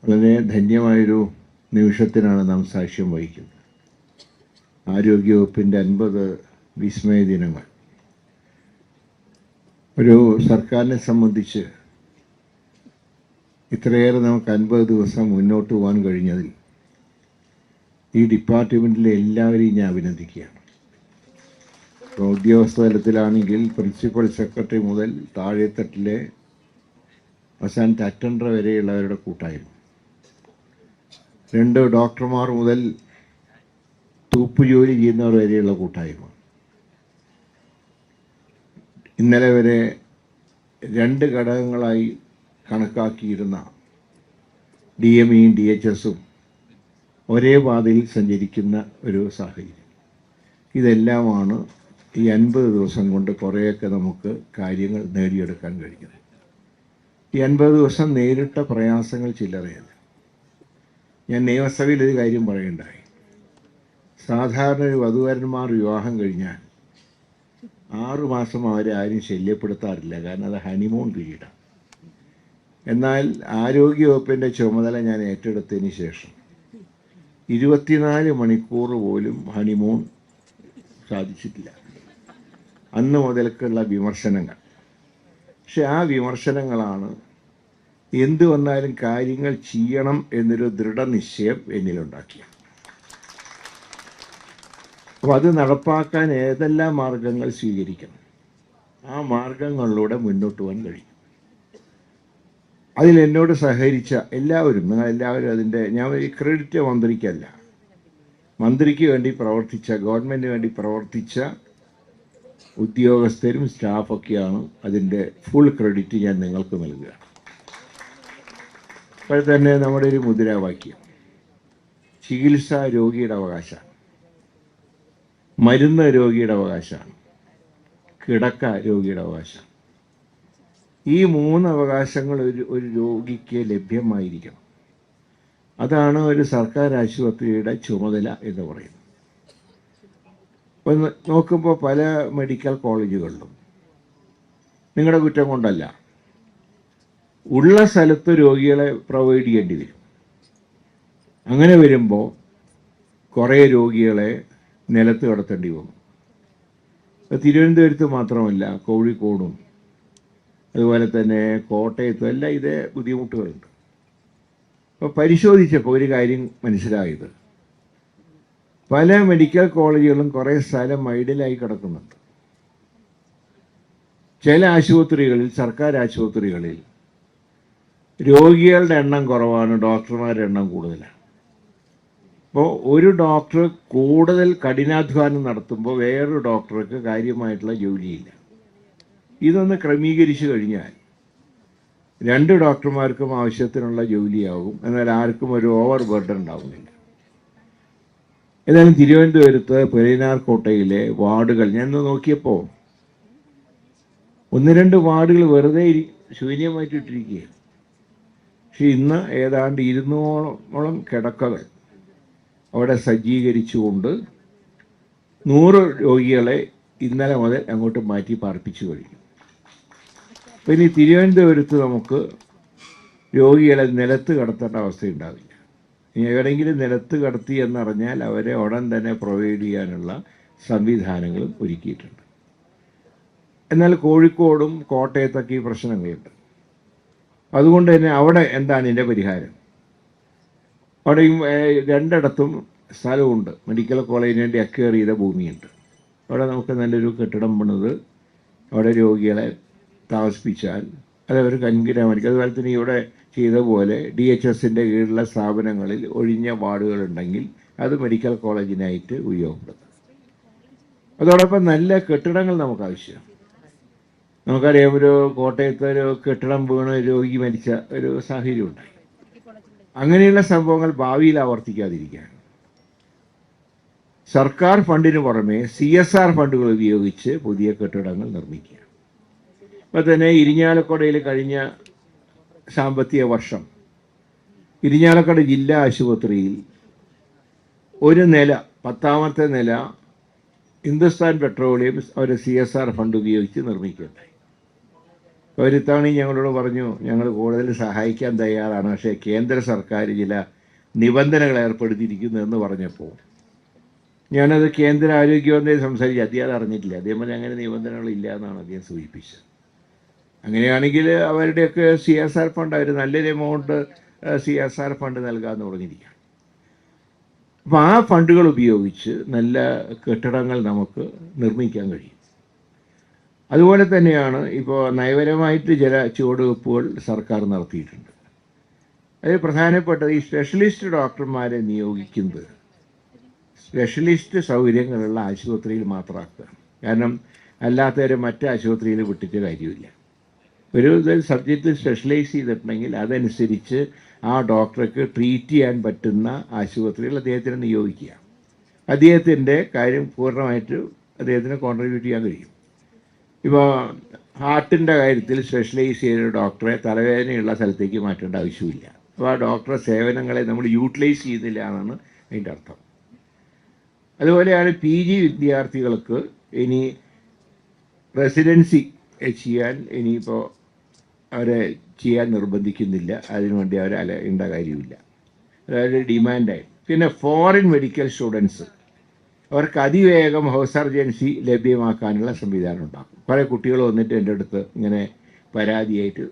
വളരെ ധന്യമായൊരു നിമിഷത്തിനാണ് നാം സാക്ഷ്യം വഹിക്കുന്നത്. ആരോഗ്യവകുപ്പിൻ്റെ 50 വിസ്മയ ദിനങ്ങൾ. ഒരു സർക്കാരിനെ സംബന്ധിച്ച് ഇത്രയേറെ നമുക്ക് 50 ദിവസം മുന്നോട്ട് പോകാൻ കഴിഞ്ഞതിൽ ഈ ഡിപ്പാർട്ട്മെൻറ്റിലെ എല്ലാവരെയും ഞാൻ അഭിനന്ദിക്കുകയാണ്. ഉദ്യോഗസ്ഥ തലത്തിലാണെങ്കിൽ പ്രിൻസിപ്പൽ സെക്രട്ടറി മുതൽ താഴെത്തട്ടിലെ അവസാനത്തെ അറ്റൻഡർ വരെയുള്ളവരുടെ കൂട്ടായ്മ, 2 ഡോക്ടർമാർ മുതൽ തൂപ്പ് ജോലി ചെയ്യുന്നവർ വരെയുള്ള കൂട്ടായ്മ, ഇന്നലെ വരെ 2 ഘടകങ്ങളായി കണക്കാക്കിയിരുന്ന DMEയും DHSും ഒരേ പാതയിൽ സഞ്ചരിക്കുന്ന ഒരു സാഹചര്യം. ഇതെല്ലാമാണ് ഈ 50 ദിവസം കൊണ്ട് കുറേയൊക്കെ നമുക്ക് കാര്യങ്ങൾ നേടിയെടുക്കാൻ കഴിഞ്ഞത്. ഈ 50 ദിവസം നേരിട്ട പ്രയാസങ്ങൾ ചില്ലറയല്ല. ഞാൻ നിയമസഭയിൽ ഒരു കാര്യം പറയുണ്ടായി. സാധാരണ ഒരു വധൂവരന്മാർ വിവാഹം കഴിഞ്ഞാൽ 6 മാസം അവരെ ആരും ശല്യപ്പെടുത്താറില്ല, കാരണം അത് ഹണിമൂൺ പീരീഡാണ്. എന്നാൽ ആരോഗ്യവകുപ്പിൻ്റെ ചുമതല ഞാൻ ഏറ്റെടുത്തതിന് ശേഷം 24 മണിക്കൂർ പോലും ഹണിമൂൺ സാധിച്ചിട്ടില്ല. അന്ന് മുതൽക്കുള്ള വിമർശനങ്ങൾ. പക്ഷെ ആ വിമർശനങ്ങളാണ് എന്തു വന്നാലും കാര്യങ്ങൾ ചെയ്യണം എന്നൊരു ദൃഢനിശ്ചയം എന്നിലുണ്ടാക്കിയത്. അപ്പോൾ അത് നടപ്പാക്കാൻ ഏതെല്ലാം മാർഗങ്ങൾ സ്വീകരിക്കണം, ആ മാർഗങ്ങളിലൂടെ മുന്നോട്ട് പോകാൻ കഴിയും. അതിൽ എന്നോട് സഹകരിച്ച എല്ലാവരും, നിങ്ങളെല്ലാവരും അതിൻ്റെ, ഞാൻ ഈ ക്രെഡിറ്റ് മന്ത്രിക്കല്ല, മന്ത്രിക്ക് വേണ്ടി പ്രവർത്തിച്ച, ഗവൺമെൻറ്റിന് വേണ്ടി പ്രവർത്തിച്ച ഉദ്യോഗസ്ഥരും സ്റ്റാഫൊക്കെയാണ് അതിൻ്റെ ഫുൾ ക്രെഡിറ്റ് ഞാൻ നിങ്ങൾക്ക് നൽകുക. അപ്പോൾ തന്നെ നമ്മുടെ ഒരു മുദ്രാവാക്യം ചികിത്സ രോഗിയുടെ അവകാശമാണ്, മരുന്ന് രോഗിയുടെ അവകാശമാണ്, കിടക്ക രോഗിയുടെ അവകാശം. ഈ 3 അവകാശങ്ങൾ ഒരു രോഗിക്ക് ലഭ്യമായിരിക്കണം. അതാണ് ഒരു സർക്കാർ ആശുപത്രിയുടെ ചുമതല എന്ന് പറയുന്നത്. അപ്പം നോക്കുമ്പോൾ പല മെഡിക്കൽ കോളേജുകളിലും, നിങ്ങളുടെ കുറ്റം കൊണ്ടല്ല, ഉള്ള സ്ഥലത്ത് രോഗികളെ പ്രൊവൈഡ് ചെയ്യേണ്ടി വരും. അങ്ങനെ വരുമ്പോൾ കുറേ രോഗികളെ നിലത്ത് കിടത്തേണ്ടി വന്നു. തിരുവനന്തപുരത്ത് മാത്രമല്ല, കോഴിക്കോടും അതുപോലെ തന്നെ കോട്ടയത്തും എല്ലാം ഇതേ ബുദ്ധിമുട്ടുകളുണ്ട്. അപ്പോൾ പരിശോധിച്ചപ്പോൾ ഒരു കാര്യം മനസ്സിലായത്, പല മെഡിക്കൽ കോളേജുകളും കുറേ സ്ഥലം ഐഡിയലായി കിടക്കുന്നുണ്ട്. ചില ആശുപത്രികളിൽ, സർക്കാർ ആശുപത്രികളിൽ രോഗികളുടെ എണ്ണം കുറവാണ്, ഡോക്ടർമാരുടെ എണ്ണം കൂടുതലാണ്. അപ്പോൾ ഒരു ഡോക്ടർ കൂടുതൽ കഠിനാധ്വാനം നടത്തുമ്പോൾ വേറൊരു ഡോക്ടർക്ക് കാര്യമായിട്ടുള്ള ജോലിയില്ല. ഇതൊന്ന് ക്രമീകരിച്ചു കഴിഞ്ഞാൽ 2 ഡോക്ടർമാർക്കും ആവശ്യത്തിനുള്ള ജോലിയാകും, എന്നാൽ ആർക്കും ഒരു ഓവർ ബർഡൻ ഉണ്ടാവുന്നില്ല. ഏതായാലും തിരുവനന്തപുരത്ത് പെരിനാർകോട്ടയിലെ വാർഡുകൾ ഞാൻ നോക്കിയപ്പോൾ 1-2 വാർഡുകൾ വെറുതെ ശൂന്യമായിട്ടിട്ടിരിക്കുകയാണ്. പക്ഷെ ഇന്ന് ഏതാണ്ട് 200ഓളം കിടക്കകൾ അവിടെ സജ്ജീകരിച്ചുകൊണ്ട് 100 രോഗികളെ ഇന്നലെ മുതൽ അങ്ങോട്ട് മാറ്റി പാർപ്പിച്ചു കഴിഞ്ഞു. അപ്പോൾ ഇനി തിരുവനന്തപുരത്ത് നമുക്ക് രോഗികളെ നിലത്ത് കിടത്തേണ്ട അവസ്ഥയുണ്ടാവില്ല. ഇനി എവിടെയെങ്കിലും നിലത്ത് കിടത്തി എന്നറിഞ്ഞാൽ അവരെ ഉടൻ തന്നെ പ്രൊവൈഡ് ചെയ്യാനുള്ള സംവിധാനങ്ങളും ഒരുക്കിയിട്ടുണ്ട്. എന്നാൽ കോഴിക്കോടും കോട്ടയത്തൊക്കെ ഈ പ്രശ്നങ്ങളുണ്ട്. അതുകൊണ്ട് തന്നെ അവിടെ എന്താണ് ഇതിൻ്റെ പരിഹാരം? അവിടെയും 2ഇടത്തും സ്ഥലമുണ്ട്. മെഡിക്കൽ കോളേജിന് വേണ്ടി അക്വയർ ചെയ്ത ഭൂമിയുണ്ട്. അവിടെ നമുക്ക് നല്ലൊരു കെട്ടിടം പണിത് അവിടെ രോഗികളെ താമസിപ്പിച്ചാൽ അതവർ അനുഗ്രഹമായിരിക്കും. അതുപോലെ തന്നെ ഇവിടെ ചെയ്ത പോലെ DHSൻ്റെ കീഴിലുള്ള സ്ഥാപനങ്ങളിൽ ഒഴിഞ്ഞ വാർഡുകളുണ്ടെങ്കിൽ അത് മെഡിക്കൽ കോളേജിനായിട്ട് ഉപയോഗപ്പെടുത്താം. അതോടൊപ്പം നല്ല കെട്ടിടങ്ങൾ നമുക്ക് ആവശ്യമാണ്. നമുക്കറിയാം, ഒരു കോട്ടയത്ത് ഒരു കെട്ടിടം വീണ് രോഗി മരിച്ച ഒരു സാഹചര്യം ഉണ്ടായി. അങ്ങനെയുള്ള സംഭവങ്ങൾ ഭാവിയിൽ ആവർത്തിക്കാതിരിക്കാൻ സർക്കാർ ഫണ്ടിന് പുറമെ CSR ഫണ്ടുകൾ ഉപയോഗിച്ച് പുതിയ കെട്ടിടങ്ങൾ നിർമ്മിക്കുക. അപ്പോൾ തന്നെ ഇരിഞ്ഞാലക്കുടയിൽ കഴിഞ്ഞ സാമ്പത്തിക വർഷം ഇരിഞ്ഞാലക്കുട ജില്ലാ ആശുപത്രിയിൽ ഒരു നില, 10ാമത്തെ നില ഹിന്ദുസ്ഥാൻ പെട്രോളിയം ഒരു CSR ഫണ്ട് ഉപയോഗിച്ച് നിർമ്മിക്കുകയുണ്ടായി. ഒരു തവണ ഞങ്ങളോട് പറഞ്ഞു ഞങ്ങൾ കൂടുതൽ സഹായിക്കാൻ തയ്യാറാണ്, പക്ഷേ കേന്ദ്ര സർക്കാർ ചില നിബന്ധനകൾ ഏർപ്പെടുത്തിയിരിക്കുന്നു പറഞ്ഞപ്പോൾ ഞാനത് കേന്ദ്ര ആരോഗ്യമന്ത്രിയെ സംസാരിച്ചു. അദ്ദേഹം അറിഞ്ഞിട്ടില്ല. അദ്ദേഹം അങ്ങനെ നിബന്ധനകളില്ല എന്നാണ് അദ്ദേഹം സൂചിപ്പിച്ചത്. അങ്ങനെയാണെങ്കിൽ അവരുടെയൊക്കെ CSR ഫണ്ട്, അവർ നല്ലൊരു എമൗണ്ട് CSR ഫണ്ട് നൽകാമെന്ന് പറഞ്ഞിരിക്കുകയാണ്. അപ്പോൾ ആ ഫണ്ടുകൾ ഉപയോഗിച്ച് നല്ല കെട്ടിടങ്ങൾ നമുക്ക് നിർമ്മിക്കാൻ കഴിയും. അതുപോലെ തന്നെയാണ് ഇപ്പോൾ നയപരമായിട്ട് ചില ചുവടുവെപ്പുകൾ സർക്കാർ നടത്തിയിട്ടുണ്ട്. അതിൽ പ്രധാനപ്പെട്ടത് ഈ സ്പെഷ്യലിസ്റ്റ് ഡോക്ടർമാരെ നിയോഗിക്കുന്നത് സ്പെഷ്യലിസ്റ്റ് സൗകര്യങ്ങളുള്ള ആശുപത്രിയിൽ മാത്രമാക്കുക. കാരണം അല്ലാത്തവരെ മറ്റ് ആശുപത്രിയിൽ വിട്ടിട്ട് കാര്യമില്ല. ഒരു സബ്ജക്റ്റിൽ സ്പെഷ്യലൈസ് ചെയ്തിട്ടുണ്ടെങ്കിൽ അതനുസരിച്ച് ആ ഡോക്ടർക്ക് ട്രീറ്റ് ചെയ്യാൻ പറ്റുന്ന ആശുപത്രികൾ അദ്ദേഹത്തിന് നിയോഗിക്കുക. അദ്ദേഹത്തിൻ്റെ കാര്യം പൂർണ്ണമായിട്ട് അദ്ദേഹത്തിന് കോൺട്രിബ്യൂട്ട് ചെയ്യാൻ കഴിയും. ഇപ്പോൾ ഹാർട്ടിൻ്റെ കാര്യത്തിൽ സ്പെഷ്യലൈസ് ചെയ്ത ഡോക്ടറെ തലവേദനയുള്ള സ്ഥലത്തേക്ക് മാറ്റേണ്ട ആവശ്യമില്ല. അപ്പോൾ ആ ഡോക്ടറെ സേവനങ്ങളെ നമ്മൾ യൂട്ടിലൈസ് ചെയ്യുന്നില്ല എന്നാണ് അതിൻ്റെ അർത്ഥം. അതുപോലെയാണ് PG വിദ്യാർത്ഥികൾക്ക് ഇനി റെസിഡൻസി ചെയ്യാൻ ഇനിയിപ്പോൾ അവരെ ചെയ്യാൻ നിർബന്ധിക്കുന്നില്ല. അതിനുവേണ്ടി അവർ അലയേണ്ട കാര്യമില്ല. അതായത് ഡിമാൻഡായി. പിന്നെ ഫോറിൻ മെഡിക്കൽ സ്റ്റുഡൻസ് അവർക്ക് അതിവേഗം ഹൗസ് സർജൻസി ലഭ്യമാക്കാനുള്ള സംവിധാനം ഉണ്ടാകും. കുറേ കുട്ടികൾ വന്നിട്ട് എൻ്റെ അടുത്ത് ഇങ്ങനെ പരാതിയായിട്ട്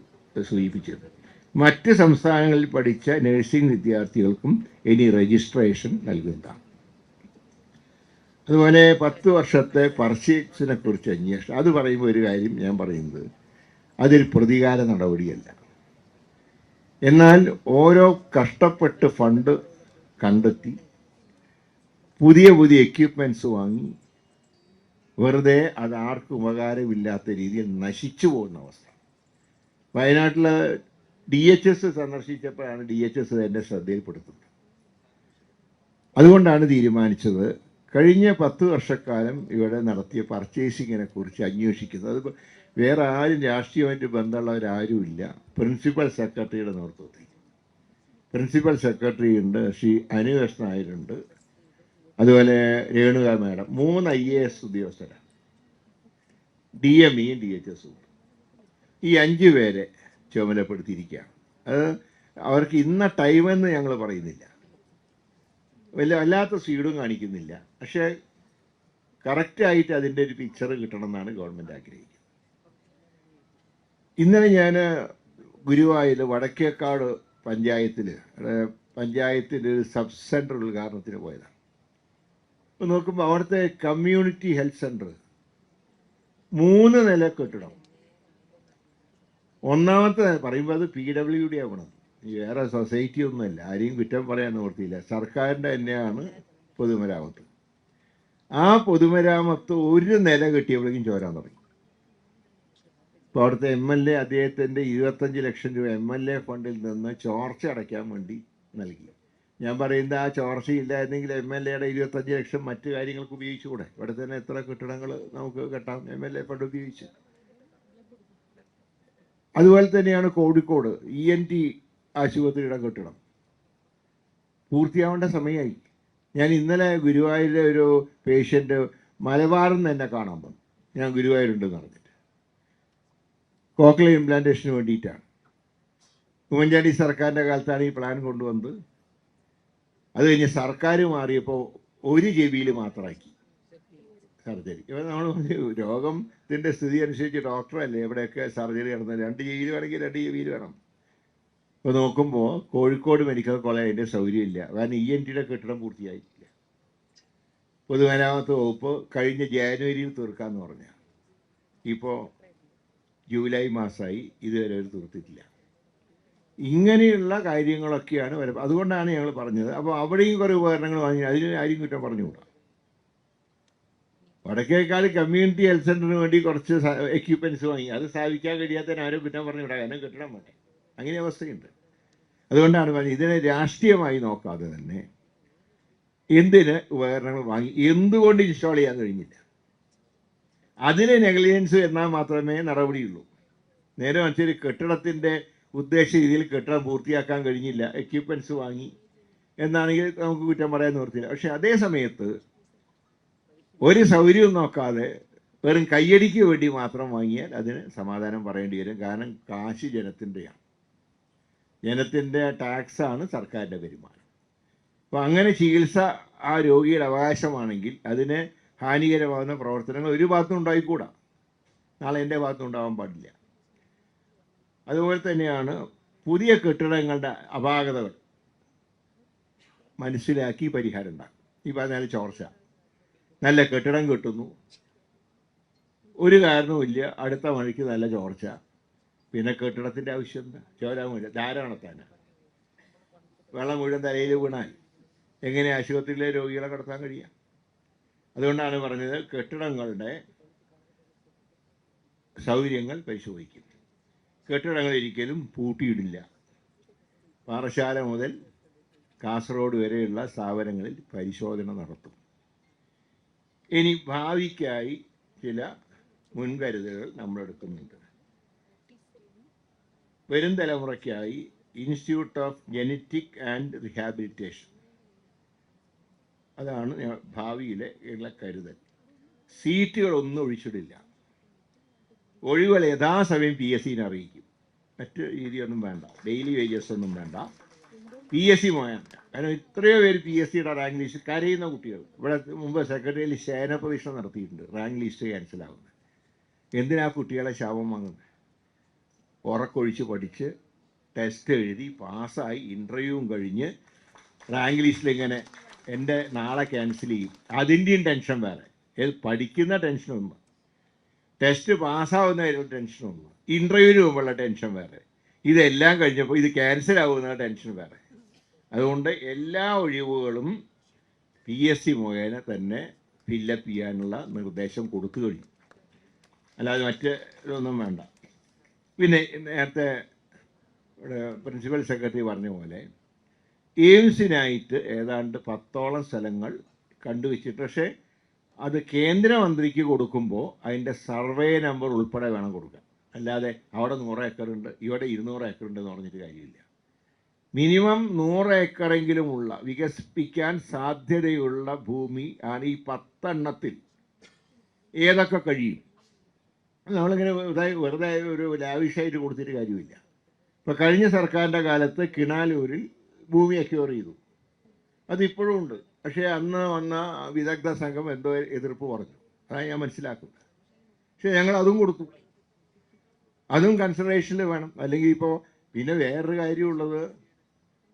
സൂചിപ്പിച്ചത്. മറ്റ് സംസ്ഥാനങ്ങളിൽ പഠിച്ച നഴ്സിംഗ് വിദ്യാർത്ഥികൾക്കും ഇനി രജിസ്ട്രേഷൻ നൽകുന്നതാണ്. അതുപോലെ 10 വർഷത്തെ പർച്ചേസിനെ കുറിച്ച് അന്വേഷണം, അത് പറയുമ്പോൾ ഒരു കാര്യം ഞാൻ പറയുന്നത് അതിൽ പ്രതികാര നടപടിയല്ല. എന്നാൽ ഓരോ കഷ്ടപ്പെട്ട് ഫണ്ട് കണ്ടെത്തി പുതിയ പുതിയ എക്യുപ്മെൻറ്റ്സ് വാങ്ങി വെറുതെ അത് ആർക്കും ഉപകാരമില്ലാത്ത രീതിയിൽ നശിച്ചു പോകുന്ന അവസ്ഥ. വയനാട്ടിൽ DHS സന്ദർശിച്ചപ്പോഴാണ് DHS എൻ്റെ ശ്രദ്ധയിൽപ്പെടുത്തുന്നത്. അതുകൊണ്ടാണ് തീരുമാനിച്ചത് കഴിഞ്ഞ 10 വർഷക്കാലം ഇവിടെ നടത്തിയ പർച്ചേസിങ്ങിനെ കുറിച്ച് അന്വേഷിക്കുന്നത്. അത് വേറെ ആരും രാഷ്ട്രീയമായിട്ട് ബന്ധമുള്ളവരാരുമില്ല. പ്രിൻസിപ്പൽ സെക്രട്ടറിയുടെ നേതൃത്വത്തിൽ പ്രിൻസിപ്പൽ സെക്രട്ടറി ഉണ്ട്, ശ്രീ അനുകൃഷ്ണ നായരുണ്ട്, അതുപോലെ രേണുക മാഡം, 3 IAS ഉദ്യോഗസ്ഥരാണ്, DMEയും DHSും. ഈ 5 പേരെ ചുമതലപ്പെടുത്തിയിരിക്കുകയാണ്. അത് അവർക്ക് ഇന്ന ടൈമെന്ന് ഞങ്ങൾ പറയുന്നില്ല, വല്ലാത്ത സ്പീഡും കാണിക്കുന്നില്ല. പക്ഷേ കറക്റ്റായിട്ട് അതിൻ്റെ ഒരു പിക്ചർ കിട്ടണമെന്നാണ് ഗവൺമെൻറ് ആഗ്രഹിക്കുന്നത്. ഇന്നലെ ഞാൻ ഗുരുവായൂർ വടക്കേക്കാട് പഞ്ചായത്തിൻ്റെ ഒരു സബ് സെൻറ്റർ ഉദ്ഘാടനത്തിന് പോയതാണ്. അപ്പോൾ നോക്കുമ്പോൾ അവിടുത്തെ കമ്മ്യൂണിറ്റി ഹെൽത്ത് സെൻറ്റർ 3 നില കെട്ടിടം. ഒന്നാമത്തെ പറയുമ്പോൾ അത് PWD ആവണം, വേറെ സൊസൈറ്റി ഒന്നുമല്ല. ആരെയും കുറ്റം പറയാൻ നിവൃത്തിയില്ല. സർക്കാരിൻ്റെ തന്നെയാണ് പൊതുമരാമത്ത്. ആ പൊതുമരാമത്ത് 1 നില കെട്ടിയപ്പോഴേക്കും ചോരാൻ തുടങ്ങി. ഇപ്പോൾ അവിടുത്തെ MLA അദ്ദേഹത്തിൻ്റെ 25 ലക്ഷം രൂപ MLA ഫണ്ടിൽ നിന്ന് ചോർച്ച അടയ്ക്കാൻ വേണ്ടി നൽകി. ഞാൻ പറയുന്നത് ആ ചോർച്ചയില്ലായിരുന്നെങ്കിൽ MLAയുടെ 25 ലക്ഷം മറ്റു കാര്യങ്ങൾക്ക് ഉപയോഗിച്ചുകൂടെ? ഇവിടെ തന്നെ എത്ര കെട്ടിടങ്ങൾ നമുക്ക് കെട്ടാം MLA ഫണ്ട് ഉപയോഗിച്ച്. അതുപോലെ തന്നെയാണ് കോഴിക്കോട് ENT ആശുപത്രിയുടെ കെട്ടിടം പൂർത്തിയാവേണ്ട സമയമായി. ഞാൻ ഇന്നലെ ഗുരുവായൂരിലെ ഒരു പേഷ്യൻ്റ് മലബാറിൽ നിന്ന് എന്നെ കാണാൻ വന്നു. ഞാൻ ഗുരുവായൂരുണ്ടെന്ന് പറഞ്ഞിട്ട് കോക്ലിയർ ഇംപ്ലാന്റേഷന് വേണ്ടിയിട്ടാണ്. ഉമ്മൻചാണ്ടി സർക്കാരിൻ്റെ കാലത്താണ് ഈ പ്ലാൻ കൊണ്ടുവന്നത്. അത് കഴിഞ്ഞ് സർക്കാർ മാറിയപ്പോൾ 1 ചെവിയിൽ മാത്രമാക്കി സർജറി. ഇപ്പം നമ്മൾ രോഗത്തിൻ്റെ സ്ഥിതി അനുസരിച്ച് ഡോക്ടറല്ലേ എവിടെയൊക്കെ സർജറി നടന്നത്. 2 ചെവിയിൽ വേണമെങ്കിൽ 2 ചെവിയിൽ വേണം. ഇപ്പോൾ നോക്കുമ്പോൾ കോഴിക്കോട് മെഡിക്കൽ കോളേജിൻ്റെ സൗകര്യമില്ല. കാരണം ENTയുടെ കെട്ടിടം പൂർത്തിയായിട്ടില്ല. പൊതുമരാമത്ത് വകുപ്പ് കഴിഞ്ഞ ജനുവരിയിൽ തീർക്കാമെന്ന് പറഞ്ഞാൽ ഇപ്പോൾ ജൂലൈ മാസമായി, ഇതുവരെ അവർ തീർത്തിട്ടില്ല. ഇങ്ങനെയുള്ള കാര്യങ്ങളൊക്കെയാണ് വരുന്നത്. അതുകൊണ്ടാണ് ഞങ്ങൾ പറഞ്ഞത്. അപ്പോൾ അവിടെയും കുറേ ഉപകരണങ്ങൾ വാങ്ങി, അതിന് ആരും കുറ്റം പറഞ്ഞുകൂടാ. വടക്കേക്കാൾ കമ്മ്യൂണിറ്റി ഹെൽത്ത് സെൻ്ററിന് വേണ്ടി കുറച്ച് എക്യുപ്മെൻറ്റ്സ് വാങ്ങി, അത് സ്ഥാപിക്കാൻ കഴിയാത്തതിന് ആരും കുറ്റം പറഞ്ഞുകൂടാ. കാരണം കെട്ടിടം വേണ്ടേ. അങ്ങനെ അവസ്ഥയുണ്ട്. അതുകൊണ്ടാണ് പറഞ്ഞത് ഇതിനെ രാഷ്ട്രീയമായി നോക്കാതെ തന്നെ എന്തിന് ഉപകരണങ്ങൾ വാങ്ങി, എന്തുകൊണ്ട് ഇൻസ്റ്റാൾ ചെയ്യാൻ കഴിഞ്ഞില്ല, അതിന് നെഗ്ലിജൻസ് എന്നാൽ മാത്രമേ നടപടിയുള്ളൂ. നേരെ മറിച്ചൊരു കെട്ടിടത്തിൻ്റെ ഉദ്ദേശ രീതിയിൽ കെട്ടിടം പൂർത്തിയാക്കാൻ കഴിഞ്ഞില്ല, എക്യുപ്മെൻറ്റ്സ് വാങ്ങി എന്നാണെങ്കിൽ നമുക്ക് കുറ്റം പറയാൻ നിവൃത്തിയില്ല. പക്ഷെ അതേ സമയത്ത് ഒരു സൗകര്യവും നോക്കാതെ വെറും കയ്യടിക്ക് വേണ്ടി മാത്രം വാങ്ങിയാൽ അതിന് സമാധാനം പറയേണ്ടി വരും. കാരണം കാശ് ജനത്തിൻ്റെയാണ്, ജനത്തിൻ്റെ ടാക്സാണ് സർക്കാരിൻ്റെ വരുമാനം. അപ്പോൾ അങ്ങനെ ചികിത്സ ആ രോഗിയുടെ അവകാശമാണെങ്കിൽ അതിന് ഹാനികരമാകുന്ന പ്രവർത്തനങ്ങൾ ഒരു ഭാഗത്തും ഉണ്ടായിക്കൂടാ, നാളെ എൻ്റെ ഭാഗത്തും ഉണ്ടാവാൻ പാടില്ല. അതുപോലെ തന്നെയാണ് പുതിയ കെട്ടിടങ്ങളുടെ അപാകതകൾ മനസ്സിലാക്കി പരിഹാരം ഉണ്ടാക്കും. ഈ പറഞ്ഞാൽ ചോർച്ച, നല്ല കെട്ടിടം കിട്ടുന്നു, ഒരു കാരണവുമില്ല, അടുത്ത മഴയ്ക്ക് നല്ല ചോർച്ച, പിന്നെ കെട്ടിടത്തിൻ്റെ ആവശ്യം എന്താ? ചോരാമില്ല, ധാരാളത്താനാണ്. വെള്ളം മുഴുവൻ തലയിൽ വീണാൽ എങ്ങനെ ആശുപത്രിയിലെ രോഗികളെ കടത്താൻ കഴിയുക? അതുകൊണ്ടാണ് പറഞ്ഞത് കെട്ടിടങ്ങളുടെ സൗകര്യങ്ങൾ പരിശോധിക്കും. കെട്ടിടങ്ങൾ ഒരിക്കലും പൂട്ടിയിടില്ല. പാറശാല മുതൽ കാസർഗോഡ് വരെയുള്ള സ്ഥാപനങ്ങളിൽ പരിശോധന നടത്തും. ഇനി ഭാവിക്കായി ചില മുൻകരുതലുകൾ നമ്മളെടുക്കുന്നുണ്ട്. വരും തലമുറയ്ക്കായി institute of genetic and rehabilitation, അതാണ് ഭാവിയിലെ ഉള്ള കരുതൽ. സീറ്റുകളൊന്നും ഒഴിച്ചിടില്ല. ഒഴിവുകൾ യഥാസമയം PSCനെ അറിയിക്കും. മറ്റ് രീതിയൊന്നും വേണ്ട, ഡെയിലി വേജസ് ഒന്നും വേണ്ട, PSC വേണ്ട. കാരണം എത്രയോ പേര് PSCയുടെ റാങ്ക് ലിസ്റ്റ് കരയുന്ന കുട്ടികൾ. ഇവിടെ മുമ്പ് സെക്രട്ടറിയിൽ ശയനപ്രതിഷ്ഠ നടത്തിയിട്ടുണ്ട്, റാങ്ക് ലിസ്റ്റ് ക്യാൻസലാകുന്നത്. എന്തിനാ കുട്ടികളെ ശാപം വാങ്ങുന്നത്? ഉറക്കൊഴിച്ച് പഠിച്ച് ടെസ്റ്റ് എഴുതി പാസ്സായി ഇൻ്റർവ്യൂവും കഴിഞ്ഞ് റാങ്ക് ലിസ്റ്റിൽ ഇങ്ങനെ എൻ്റെ നാളെ ക്യാൻസൽ ചെയ്യും, അതിൻ്റെയും ടെൻഷൻ വേറെ. പഠിക്കുന്ന ടെൻഷനൊന്നും, ടെസ്റ്റ് പാസ്സാവുന്ന ടെൻഷനൊന്നും, ഇൻ്റർവ്യൂവിന് മുമ്പുള്ള ടെൻഷൻ വേറെ. ഇതെല്ലാം കഴിഞ്ഞപ്പോൾ ഇത് ക്യാൻസൽ ആവുന്ന ടെൻഷൻ വേറെ. അതുകൊണ്ട് എല്ലാ ഒഴിവുകളും PSC മുഖേന തന്നെ ഫില്ലപ്പ് ചെയ്യാനുള്ള നിർദ്ദേശം കൊടുത്തു കഴിഞ്ഞു. അല്ലാതെ മറ്റൊന്നും വേണ്ട. പിന്നെ നേരത്തെ പ്രിൻസിപ്പൽ സെക്രട്ടറി പറഞ്ഞ പോലെ എയിംസിനായിട്ട് ഏതാണ്ട് 10ഓളം സ്ഥലങ്ങൾ കണ്ടുവച്ചിട്ട്, പക്ഷേ അത് കേന്ദ്രമന്ത്രിക്ക് കൊടുക്കുമ്പോൾ അതിൻ്റെ സർവേ നമ്പർ ഉൾപ്പെടെ വേണം കൊടുക്കാൻ. അല്ലാതെ അവിടെ 100 ഏക്കറുണ്ട് ഇവിടെ 200 ഏക്കറുണ്ട് എന്ന് പറഞ്ഞിട്ട് കാര്യമില്ല. മിനിമം 100 ഏക്കറെങ്കിലുമുള്ള വികസിപ്പിക്കാൻ സാധ്യതയുള്ള ഭൂമി ആണ് ഈ 10 എണ്ണത്തിൽ ഏതൊക്കെ കഴിയും. നമ്മളിങ്ങനെ വെറുതെ ഒരു ലാവിഷായിട്ട് കൊടുത്തിട്ട് കാര്യമില്ല. ഇപ്പോൾ കഴിഞ്ഞ സർക്കാരിൻ്റെ കാലത്ത് കിണാലൂരിൽ ഭൂമി അക്വയർ ചെയ്തു, അതിപ്പോഴും ഉണ്ട്. പക്ഷേ അന്ന് വന്ന വിദഗ്ധ സംഘം എന്തോ എതിർപ്പ് പറഞ്ഞു, അതാണ് ഞാൻ മനസ്സിലാക്കുന്നത്. പക്ഷേ ഞങ്ങൾ അതും കൊടുത്തു, അതും കൺസിഡറേഷനിൽ വേണം. അല്ലെങ്കിൽ ഇപ്പോൾ പിന്നെ വേറൊരു കാര്യമുള്ളത്,